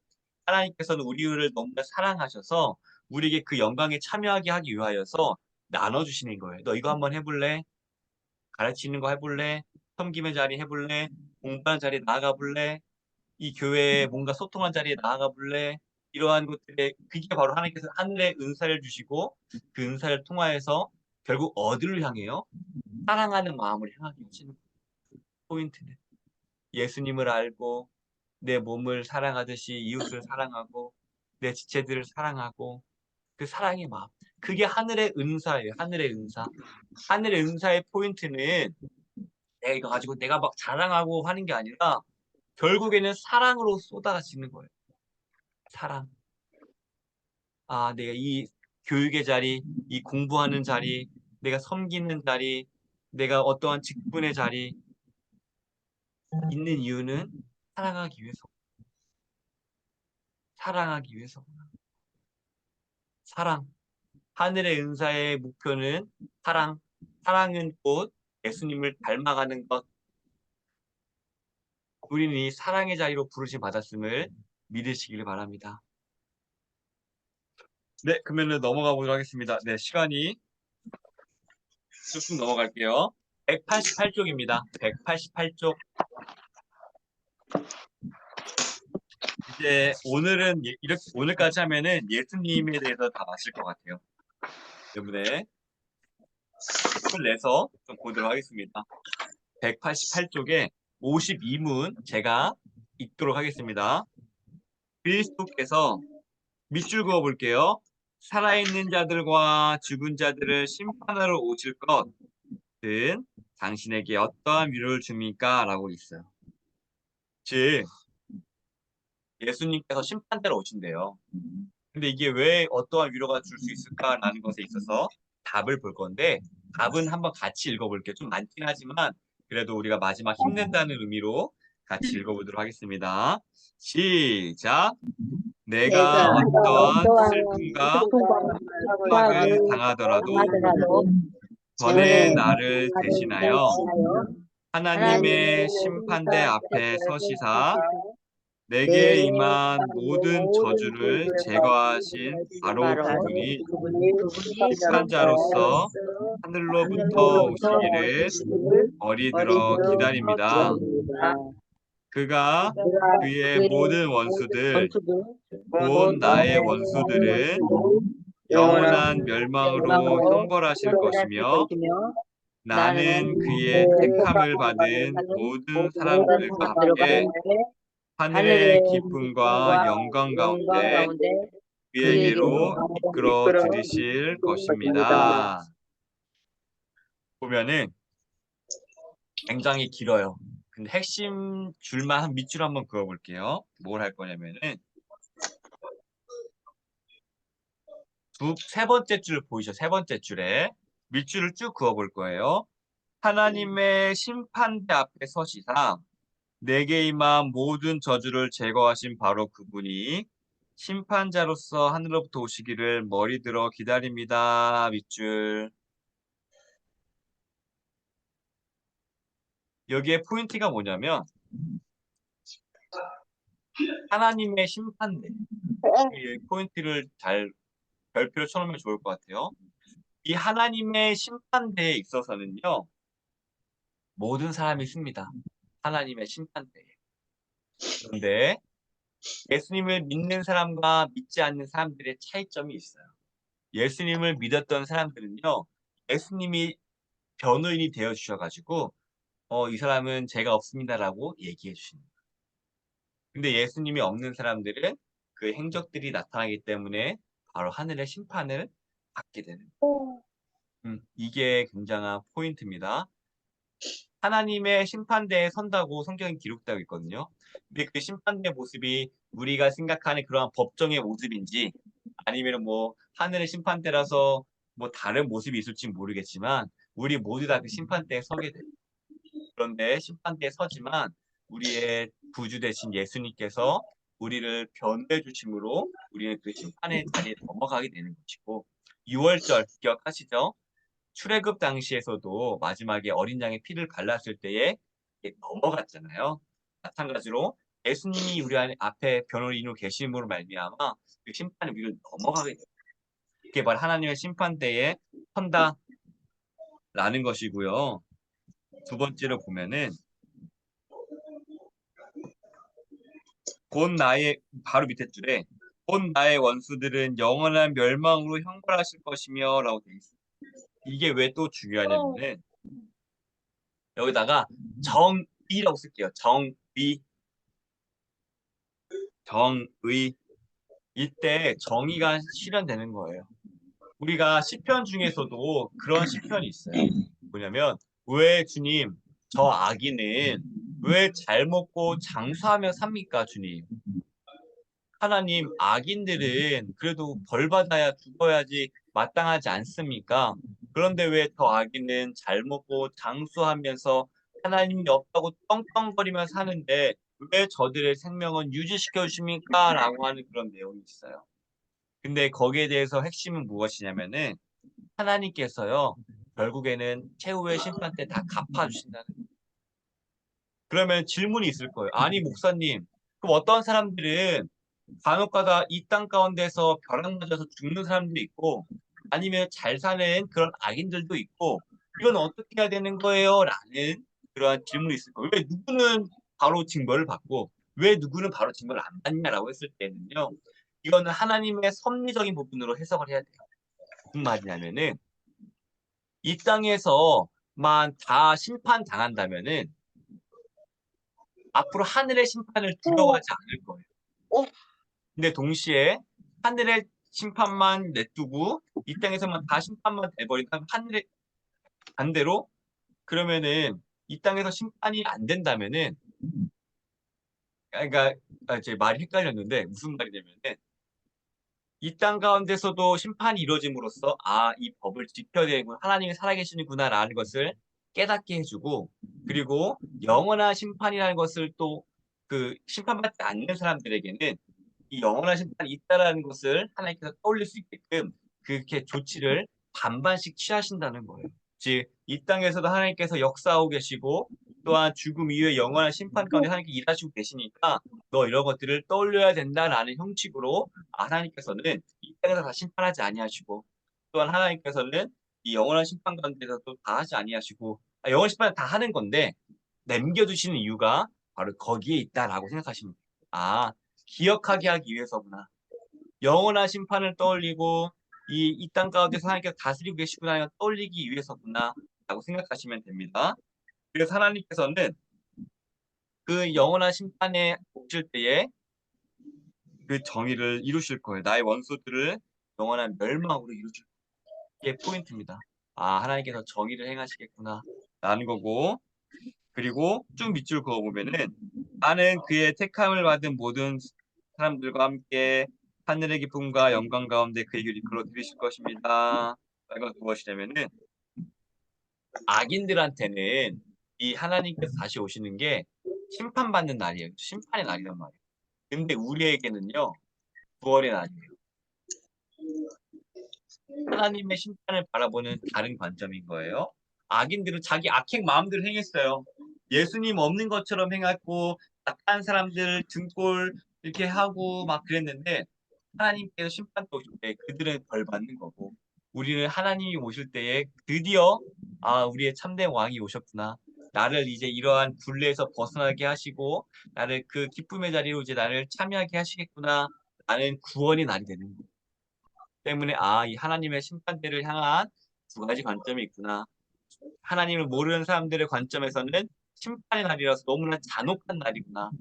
하나님께서는 우리를 너무나 사랑하셔서 우리에게 그 영광에 참여하게 하기 위하여서 나눠주시는 거예요. 너 이거 한번 해볼래? 가르치는 거 해볼래? 섬김의 자리 해볼래? 공부하는 자리에 나아가 볼래? 이 교회에 뭔가 소통한 자리에 나아가 볼래? 이러한 것들에 그게 바로 하나님께서 하늘의 은사를 주시고 그 은사를 통하여서 결국 어디를 향해요? 사랑하는 마음을 향하게 하시는 포인트는 예수님을 알고 내 몸을 사랑하듯이 이웃을 사랑하고 내 지체들을 사랑하고 그 사랑의 마음. 그게 하늘의 은사예요. 하늘의 은사. 하늘의 은사의 포인트는 내가 이거 가지고 내가 막 자랑하고 하는 게 아니라 결국에는 사랑으로 쏟아지는 거예요. 사랑. 내가 이 교육의 자리, 이 공부하는 자리, 내가 섬기는 자리, 내가 어떠한 직분의 자리 있는 이유는 사랑하기 위해서. 사랑하기 위해서구나. 사랑. 하늘의 은사의 목표는 사랑. 사랑은 곧 예수님을 닮아가는 것. 우리는 이 사랑의 자리로 부르심 받았음을 믿으시길 바랍니다. 네, 그러면 넘어가 보도록 하겠습니다. 네, 시간이 쑥쑥 넘어갈게요. 188쪽입니다. 188쪽. 이제 오늘은 이렇게 오늘까지 하면은 예수님에 대해서 다 아실 것 같아요. 때문에 힘을 내서 좀 보도록 하겠습니다. 188쪽에 52문 제가 읽도록 하겠습니다. 그리스도께서 밑줄 그어 볼게요. 살아있는 자들과 죽은 자들을 심판하러 오실 것은 당신에게 어떠한 위로를 줍니까? 라고 있어요. 즉 예수님께서 심판대로 오신대요. 근데 이게 왜 어떠한 위로가 줄 수 있을까라는 것에 있어서 답을 볼 건데 답은 한번 같이 읽어볼게요. 좀 많긴 하지만 그래도 우리가 마지막 힘낸다는 의미로 같이 읽어보도록 하겠습니다. 시작! 내가 내가 어떠한 어떠한 슬픔과 슬픔과 핍박을 핍박을 당하더라도 당하더라도 전에 전에 나를 나를 대신하여 대신하여 하나님의 하나님의 심판대 심판 앞에 앞에 서시사 내게 내게 임한 모든 모든 저주를 저주를 제거하신 바로 바로 그분이 그분이 심판자로서 심판자로서 하늘로부터 하늘로부터 오시기를 오시기를 머리 들어 머리들어 기다립니다. 기다립니다. 그가 그가 그의 그의 모든 모든 원수들 원수들 곧 곧 나의 나의 원수들은 원수들은 영원한 영원한 멸망으로 멸망으로 형벌하실 형벌하실 것이며 것이며 나는 나는 그의 그의 택함을 택함을 받은 받은 모든 모든 사람들과 사람들과 함께 함께 하늘의 하늘의 기쁨과 기쁨과 영광 영광 가운데 가운데 그에게로 그에게로 이끌어 이끌어 들이실 것입니다. 것입니다. 보면은 굉장히 길어요. 근데 핵심 줄만 한 밑줄 한번 그어볼게요. 뭘 할 거냐면은 세 번째 줄 보이죠? 세 번째 줄에 밑줄을 쭉 그어볼 거예요. 하나님의 심판대 앞에 서시사 내게 임한 모든 저주를 제거하신 바로 그분이 심판자로서 하늘로부터 오시기를 머리 들어 기다립니다. 밑줄. 여기에 포인트가 뭐냐면 하나님의 심판대. 이 포인트를 잘 별표를 쳐놓으면 좋을 것 같아요. 이 하나님의 심판대에 있어서는요. 모든 사람이 씁니다. 하나님의 심판대에. 그런데 예수님을 믿는 사람과 믿지 않는 사람들의 차이점이 있어요. 예수님을 믿었던 사람들은요. 예수님이 변호인이 되어 주셔가지고 이 사람은 죄가 없습니다라고 얘기해 주십니다. 근데 예수님이 없는 사람들은 그 행적들이 나타나기 때문에 바로 하늘의 심판을 받게 되는 이게 굉장한 포인트입니다. 하나님의 심판대에 선다고 성경에 기록되어 있거든요. 근데 그 심판대 모습이 우리가 생각하는 그러한 법정의 모습인지 아니면 뭐 하늘의 심판대라서 뭐 다른 모습이 있을지 모르겠지만 우리 모두 다 그 심판대에 서게 돼요. 그런데 심판대에 서지만 우리의 구주 되신 예수님께서 우리를 변호해 주심으로 우리는 그 심판의 자리에 넘어가게 되는 것이고 6월절 기억하시죠? 출애굽 당시에서도 마지막에 어린 양의 피를 발랐을 때에 넘어갔잖아요. 마찬가지로 예수님이 우리 앞에 변호인으로 계심으로 말미암아 그 심판이 우리를 넘어가게 돼요. 이게 바로 하나님의 심판대에 선다라는 것이고요. 두 번째로 보면은 곧 나의 바로 밑에 줄에 곧 나의 원수들은 영원한 멸망으로 형벌하실 것이며 라고 되어 있어요. 이게 왜 또 중요하냐면은 여기다가 정의라고 쓸게요. 정의. 이때 정의가 실현되는 거예요. 우리가 시편 중에서도 그런 시편이 있어요. 뭐냐면 왜 주님 저 아기는 왜 잘 먹고 장수하며 삽니까 주님? 하나님 악인들은 그래도 벌 받아야 죽어야지 마땅하지 않습니까? 그런데 왜 저 아기는 잘 먹고 장수하면서 하나님이 없다고 떵떵거리며 사는데 왜 저들의 생명은 유지시켜 주십니까? 라고 하는 그런 내용이 있어요. 근데 거기에 대해서 핵심은 무엇이냐면은 하나님께서요, 결국에는 최후의 심판 때 다 갚아주신다는 거예요. 그러면 질문이 있을 거예요. 아니, 목사님, 그럼 어떤 사람들은 간혹 가다 이 땅 가운데서 벼락 맞아서 죽는 사람도 있고, 아니면 잘 사는 그런 악인들도 있고, 이건 어떻게 해야 되는 거예요? 라는 그러한 질문이 있을 거예요. 왜 누구는 바로 징벌을 받고, 왜 누구는 바로 징벌을 안 받냐라고 했을 때는요, 이거는 하나님의 섭리적인 부분으로 해석을 해야 돼요. 무슨 말이냐면은, 이 땅에서만 다 심판당한다면은, 앞으로 하늘의 심판을 두려워하지 않을 거예요. 근데 동시에 하늘의 심판만 내두고 이 땅에서만 다 심판만 돼버린다면 하늘의 반대로 그러면은 이 땅에서 심판이 안 된다면은 그러니까 제 말이 헷갈렸는데 무슨 말이냐면은 이 땅 가운데서도 심판이 이루어짐으로써 이 법을 지켜야 되는구나 하나님이 살아계시는구나라는 것을 깨닫게 해주고 그리고 영원한 심판이라는 것을 또 그 심판받지 않는 사람들에게는 이 영원한 심판이 있다라는 것을 하나님께서 떠올릴 수 있게끔 그렇게 조치를 반반씩 취하신다는 거예요. 즉, 이 땅에서도 하나님께서 역사하고 계시고 또한 죽음 이후에 영원한 심판 가운데 하나님께 일하시고 계시니까 너 이런 것들을 떠올려야 된다라는 형식으로 하나님께서는 이 땅에서 다 심판하지 아니하시고 또한 하나님께서는 이 영원한 심판 가운데서도 다 하지 아니하시고 영원한 심판을 다 하는 건데 남겨두시는 이유가 바로 거기에 있다라고 생각하시면 돼요. 기억하게 하기 위해서구나. 영원한 심판을 떠올리고 이 땅 가운데서 하나님께서 다스리고 계시구나 떠올리기 위해서구나 라고 생각하시면 됩니다. 그래서 하나님께서는 그 영원한 심판에 오실 때에 그 정의를 이루실 거예요. 나의 원수들을 영원한 멸망으로 이루실 거예요. 이게 포인트입니다. 하나님께서 정의를 행하시겠구나 라는 거고 그리고 쭉 밑줄 그어보면은 나는 그의 택함을 받은 모든 사람들과 함께 하늘의 기쁨과 영광 가운데 그에게 이끌어 들이실 것입니다. 이건 무엇이냐면은 악인들한테는 이 하나님께서 다시 오시는 게 심판받는 날이에요. 심판의 날이란 말이에요. 근데 우리에게는요 구원의 날이에요. 하나님의 심판을 바라보는 다른 관점인 거예요. 악인들은 자기 악행 마음대로 행했어요. 예수님 없는 것처럼 행했고 악한 사람들 등골 이렇게 하고 막 그랬는데 하나님께서 심판 때 오실 때 그들은 벌 받는 거고 우리는 하나님이 오실 때에 드디어 우리의 참된 왕이 오셨구나. 나를 이제 이러한 굴레에서 벗어나게 하시고 나를 그 기쁨의 자리로 이제 나를 참여하게 하시겠구나. 나는 구원의 날이 되는 거예요. 때문에 이 하나님의 심판대를 향한 두 가지 관점이 있구나. 하나님을 모르는 사람들의 관점에서는 심판의 날이라서 너무나 잔혹한 날이구나.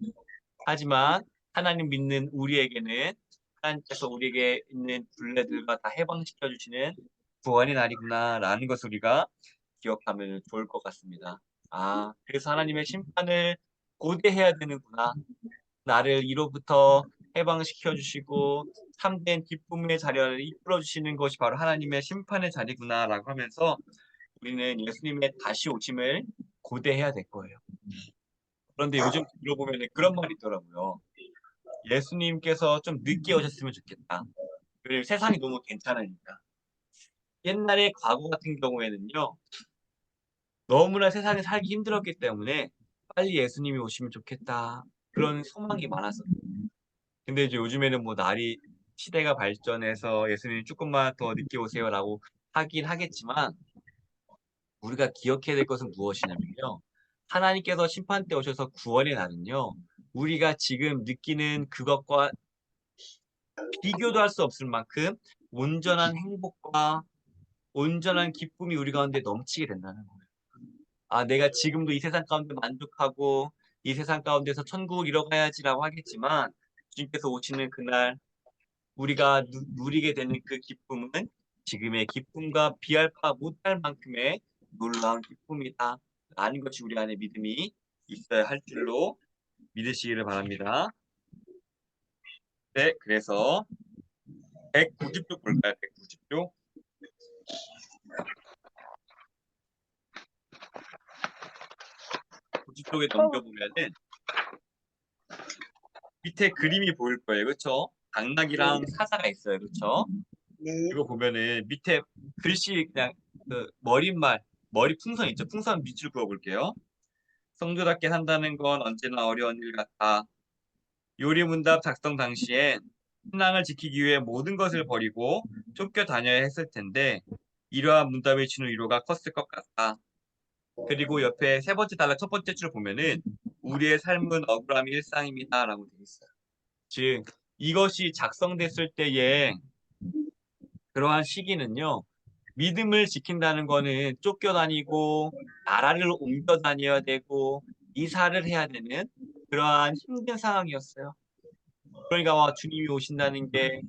하지만 하나님 믿는 우리에게는 하나님께서 우리에게 있는 굴레들과 다 해방시켜 주시는 구원의 날이구나라는 것을 우리가 기억하면 좋을 것 같습니다. 그래서 하나님의 심판을 고대해야 되는구나. 나를 이로부터 해방시켜 주시고 참된 기쁨의 자리를 이끌어 주시는 것이 바로 하나님의 심판의 자리구나라고 하면서 우리는 예수님의 다시 오심을 고대해야 될 거예요. 그런데 요즘 들어보면 그런 말이 있더라고요. 예수님께서 좀 늦게 오셨으면 좋겠다. 그리고 세상이 너무 괜찮으니까. 옛날에 과거 같은 경우에는요. 너무나 세상에 살기 힘들었기 때문에 빨리 예수님이 오시면 좋겠다. 그런 소망이 많았어요. 근데 이제 요즘에는 뭐 날이 시대가 발전해서 예수님이 조금만 더 늦게 오세요라고 하긴 하겠지만 우리가 기억해야 될 것은 무엇이냐면요. 하나님께서 심판 때 오셔서 구원의 날은요. 우리가 지금 느끼는 그것과 비교도 할 수 없을 만큼 온전한 행복과 온전한 기쁨이 우리 가운데 넘치게 된다는 거예요. 내가 지금도 이 세상 가운데 만족하고 이 세상 가운데서 천국을 이뤄가야지라고 하겠지만 주님께서 오시는 그날 우리가 누리게 되는 그 기쁨은 지금의 기쁨과 비할 바 못할 만큼의 놀라운 기쁨이다. 라는 것이 우리 안에 믿음이 있어야 할 줄로 믿으시기를 바랍니다. 네, 그래서 190쪽 볼까요? 190쪽. 90쪽에 넘겨보면은 밑에 그림이 보일 거예요. 그렇죠? 당나귀랑 사자가 있어요. 그렇죠? 네. 이거 보면은 밑에 글씨 그냥 그 머리 풍선 있죠? 풍선 밑줄 그어 볼게요. 성조답게 산다는 건 언제나 어려운 일 같아. 요리문답 작성 당시엔 신앙을 지키기 위해 모든 것을 버리고 쫓겨다녀야 했을 텐데 이러한 문답이 주는 위로가 컸을 것 같아. 그리고 옆에 세 번째 단락 첫 번째 줄 보면은 우리의 삶은 억울함이 일상입니다라고 되어 있어요. 즉 이것이 작성됐을 때에 그러한 시기는요. 믿음을 지킨다는 거는 쫓겨다니고 나라를 옮겨 다녀야 되고 이사를 해야 되는 그러한 힘든 상황이었어요. 그러니까 주님이 오신다는 게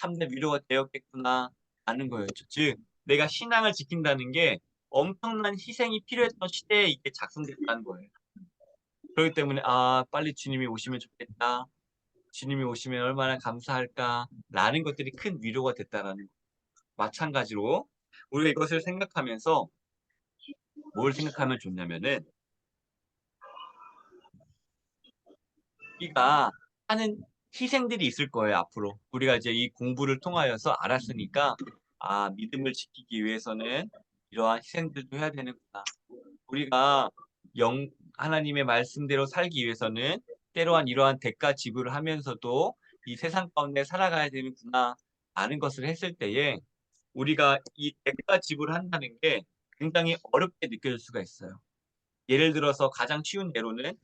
참된 위로가 되었겠구나 하는 거였죠. 즉 내가 신앙을 지킨다는 게 엄청난 희생이 필요했던 시대에 이게 작성됐다는 거예요. 그렇기 때문에 빨리 주님이 오시면 좋겠다. 주님이 오시면 얼마나 감사할까라는 것들이 큰 위로가 됐다라는 거. 마찬가지로 우리가 이것을 생각하면서 뭘 생각하면 좋냐면은 우리가 하는 희생들이 있을 거예요, 앞으로. 우리가 이제 이 공부를 통하여서 알았으니까 믿음을 지키기 위해서는 이러한 희생들도 해야 되는구나. 우리가 하나님의 말씀대로 살기 위해서는 때로한 이러한 대가 지불을 하면서도 이 세상 가운데 살아가야 되는구나 아는 것을 했을 때에 우리가 이 대가 지불을 한다는 게 굉장히 어렵게 느껴질 수가 있어요. 예를 들어서 가장 쉬운 예로는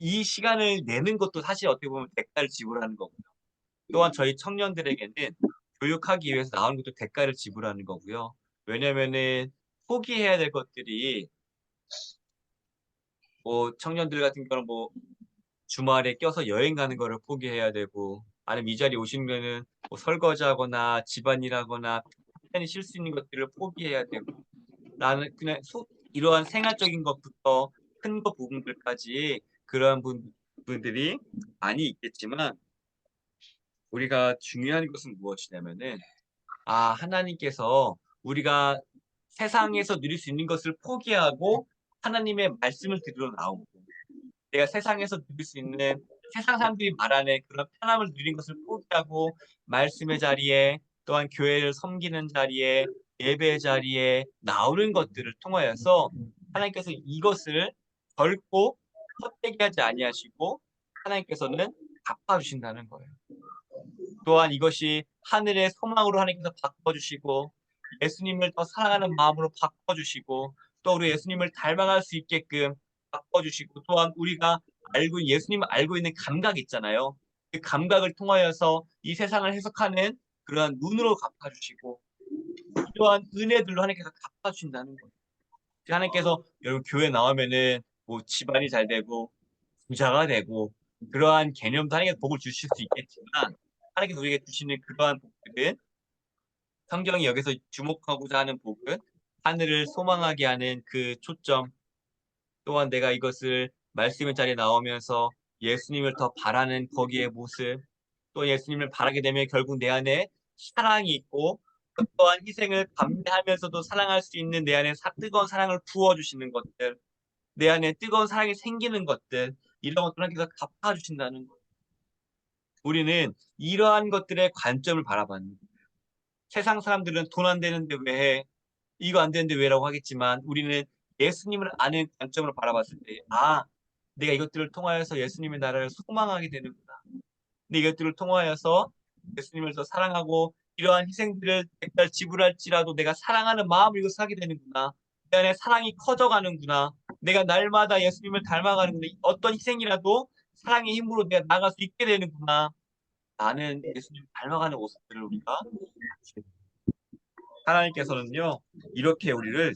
이 시간을 내는 것도 사실 어떻게 보면 대가를 지불하는 거고요. 또한 저희 청년들에게는 교육하기 위해서 나오는 것도 대가를 지불하는 거고요. 왜냐면은 포기해야 될 것들이 청년들 같은 경우는 주말에 껴서 여행 가는 거를 포기해야 되고 아니면 이 자리에 오시는 거는 설거지하거나 집안일하거나 편히 쉴 수 있는 것들을 포기해야 되고 나는 그냥 이러한 생활적인 것부터 큰 것 부분들까지 그러한 분들이 많이 있겠지만 우리가 중요한 것은 무엇이냐면은 하나님께서 우리가 세상에서 누릴 수 있는 것을 포기하고 하나님의 말씀을 들으러 나오고 내가 세상에서 누릴 수 있는 세상 사람들이 말하는 그런 편함을 누린 것을 포기하고 말씀의 자리에 또한 교회를 섬기는 자리에 예배의 자리에 나오는 것들을 통하여서 하나님께서 이것을 결코 헛되게 하지 아니하시고 하나님께서는 갚아주신다는 거예요. 또한 이것이 하늘의 소망으로 하나님께서 바꿔주시고 예수님을 더 사랑하는 마음으로 바꿔주시고 또 우리 예수님을 닮아갈 수 있게끔 바꿔주시고 또한 우리가 예수님을 알고 있는 감각 있잖아요. 그 감각을 통하여서 이 세상을 해석하는 그러한 눈으로 갚아주시고 이러한 은혜들로 하나님께서 갚아주신다는 거예요. 하나님께서 여러분 교회 나오면은 집안이 잘 되고 부자가 되고 그러한 개념도 하나님께서 복을 주실 수 있겠지만 하나님께서 우리에게 주시는 그러한 복들은 성경이 여기서 주목하고자 하는 복은 하늘을 소망하게 하는 그 초점 또한 내가 이것을 말씀의 자리에 나오면서 예수님을 더 바라는 거기에 모습 또 예수님을 바라게 되면 결국 내 안에 사랑이 있고 또한 희생을 감내하면서도 사랑할 수 있는 내 안에 뜨거운 사랑을 부어주시는 것들 내 안에 뜨거운 사랑이 생기는 것들 이런 것들 하나님께서 갚아주신다는 것 우리는 이러한 것들의 관점을 바라봤는 거예요. 세상 사람들은 돈 안 되는데 왜 해? 이거 안 되는데 왜라고 하겠지만 우리는 예수님을 아는 관점으로 바라봤을 때 내가 이것들을 통하여서 예수님의 나라를 소망하게 되는구나. 근데 이것들을 통하여서 예수님을 더 사랑하고 이러한 희생들을 대가를 지불할지라도 내가 사랑하는 마음을 이것을 하게 되는구나. 내 안에 사랑이 커져가는구나. 내가 날마다 예수님을 닮아가는구나. 어떤 희생이라도 사랑의 힘으로 내가 나아갈 수 있게 되는구나. 나는 예수님을 닮아가는 모습들을 우리가 하나님께서는요 이렇게 우리를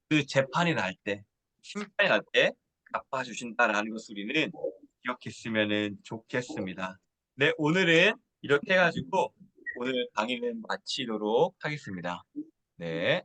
그 재판이 날 때, 심판이 날 때 갚아주신다라는 것을 우리는 기억했으면 좋겠습니다. 네, 오늘은 이렇게 해가지고 오늘 강의는 마치도록 하겠습니다. 네.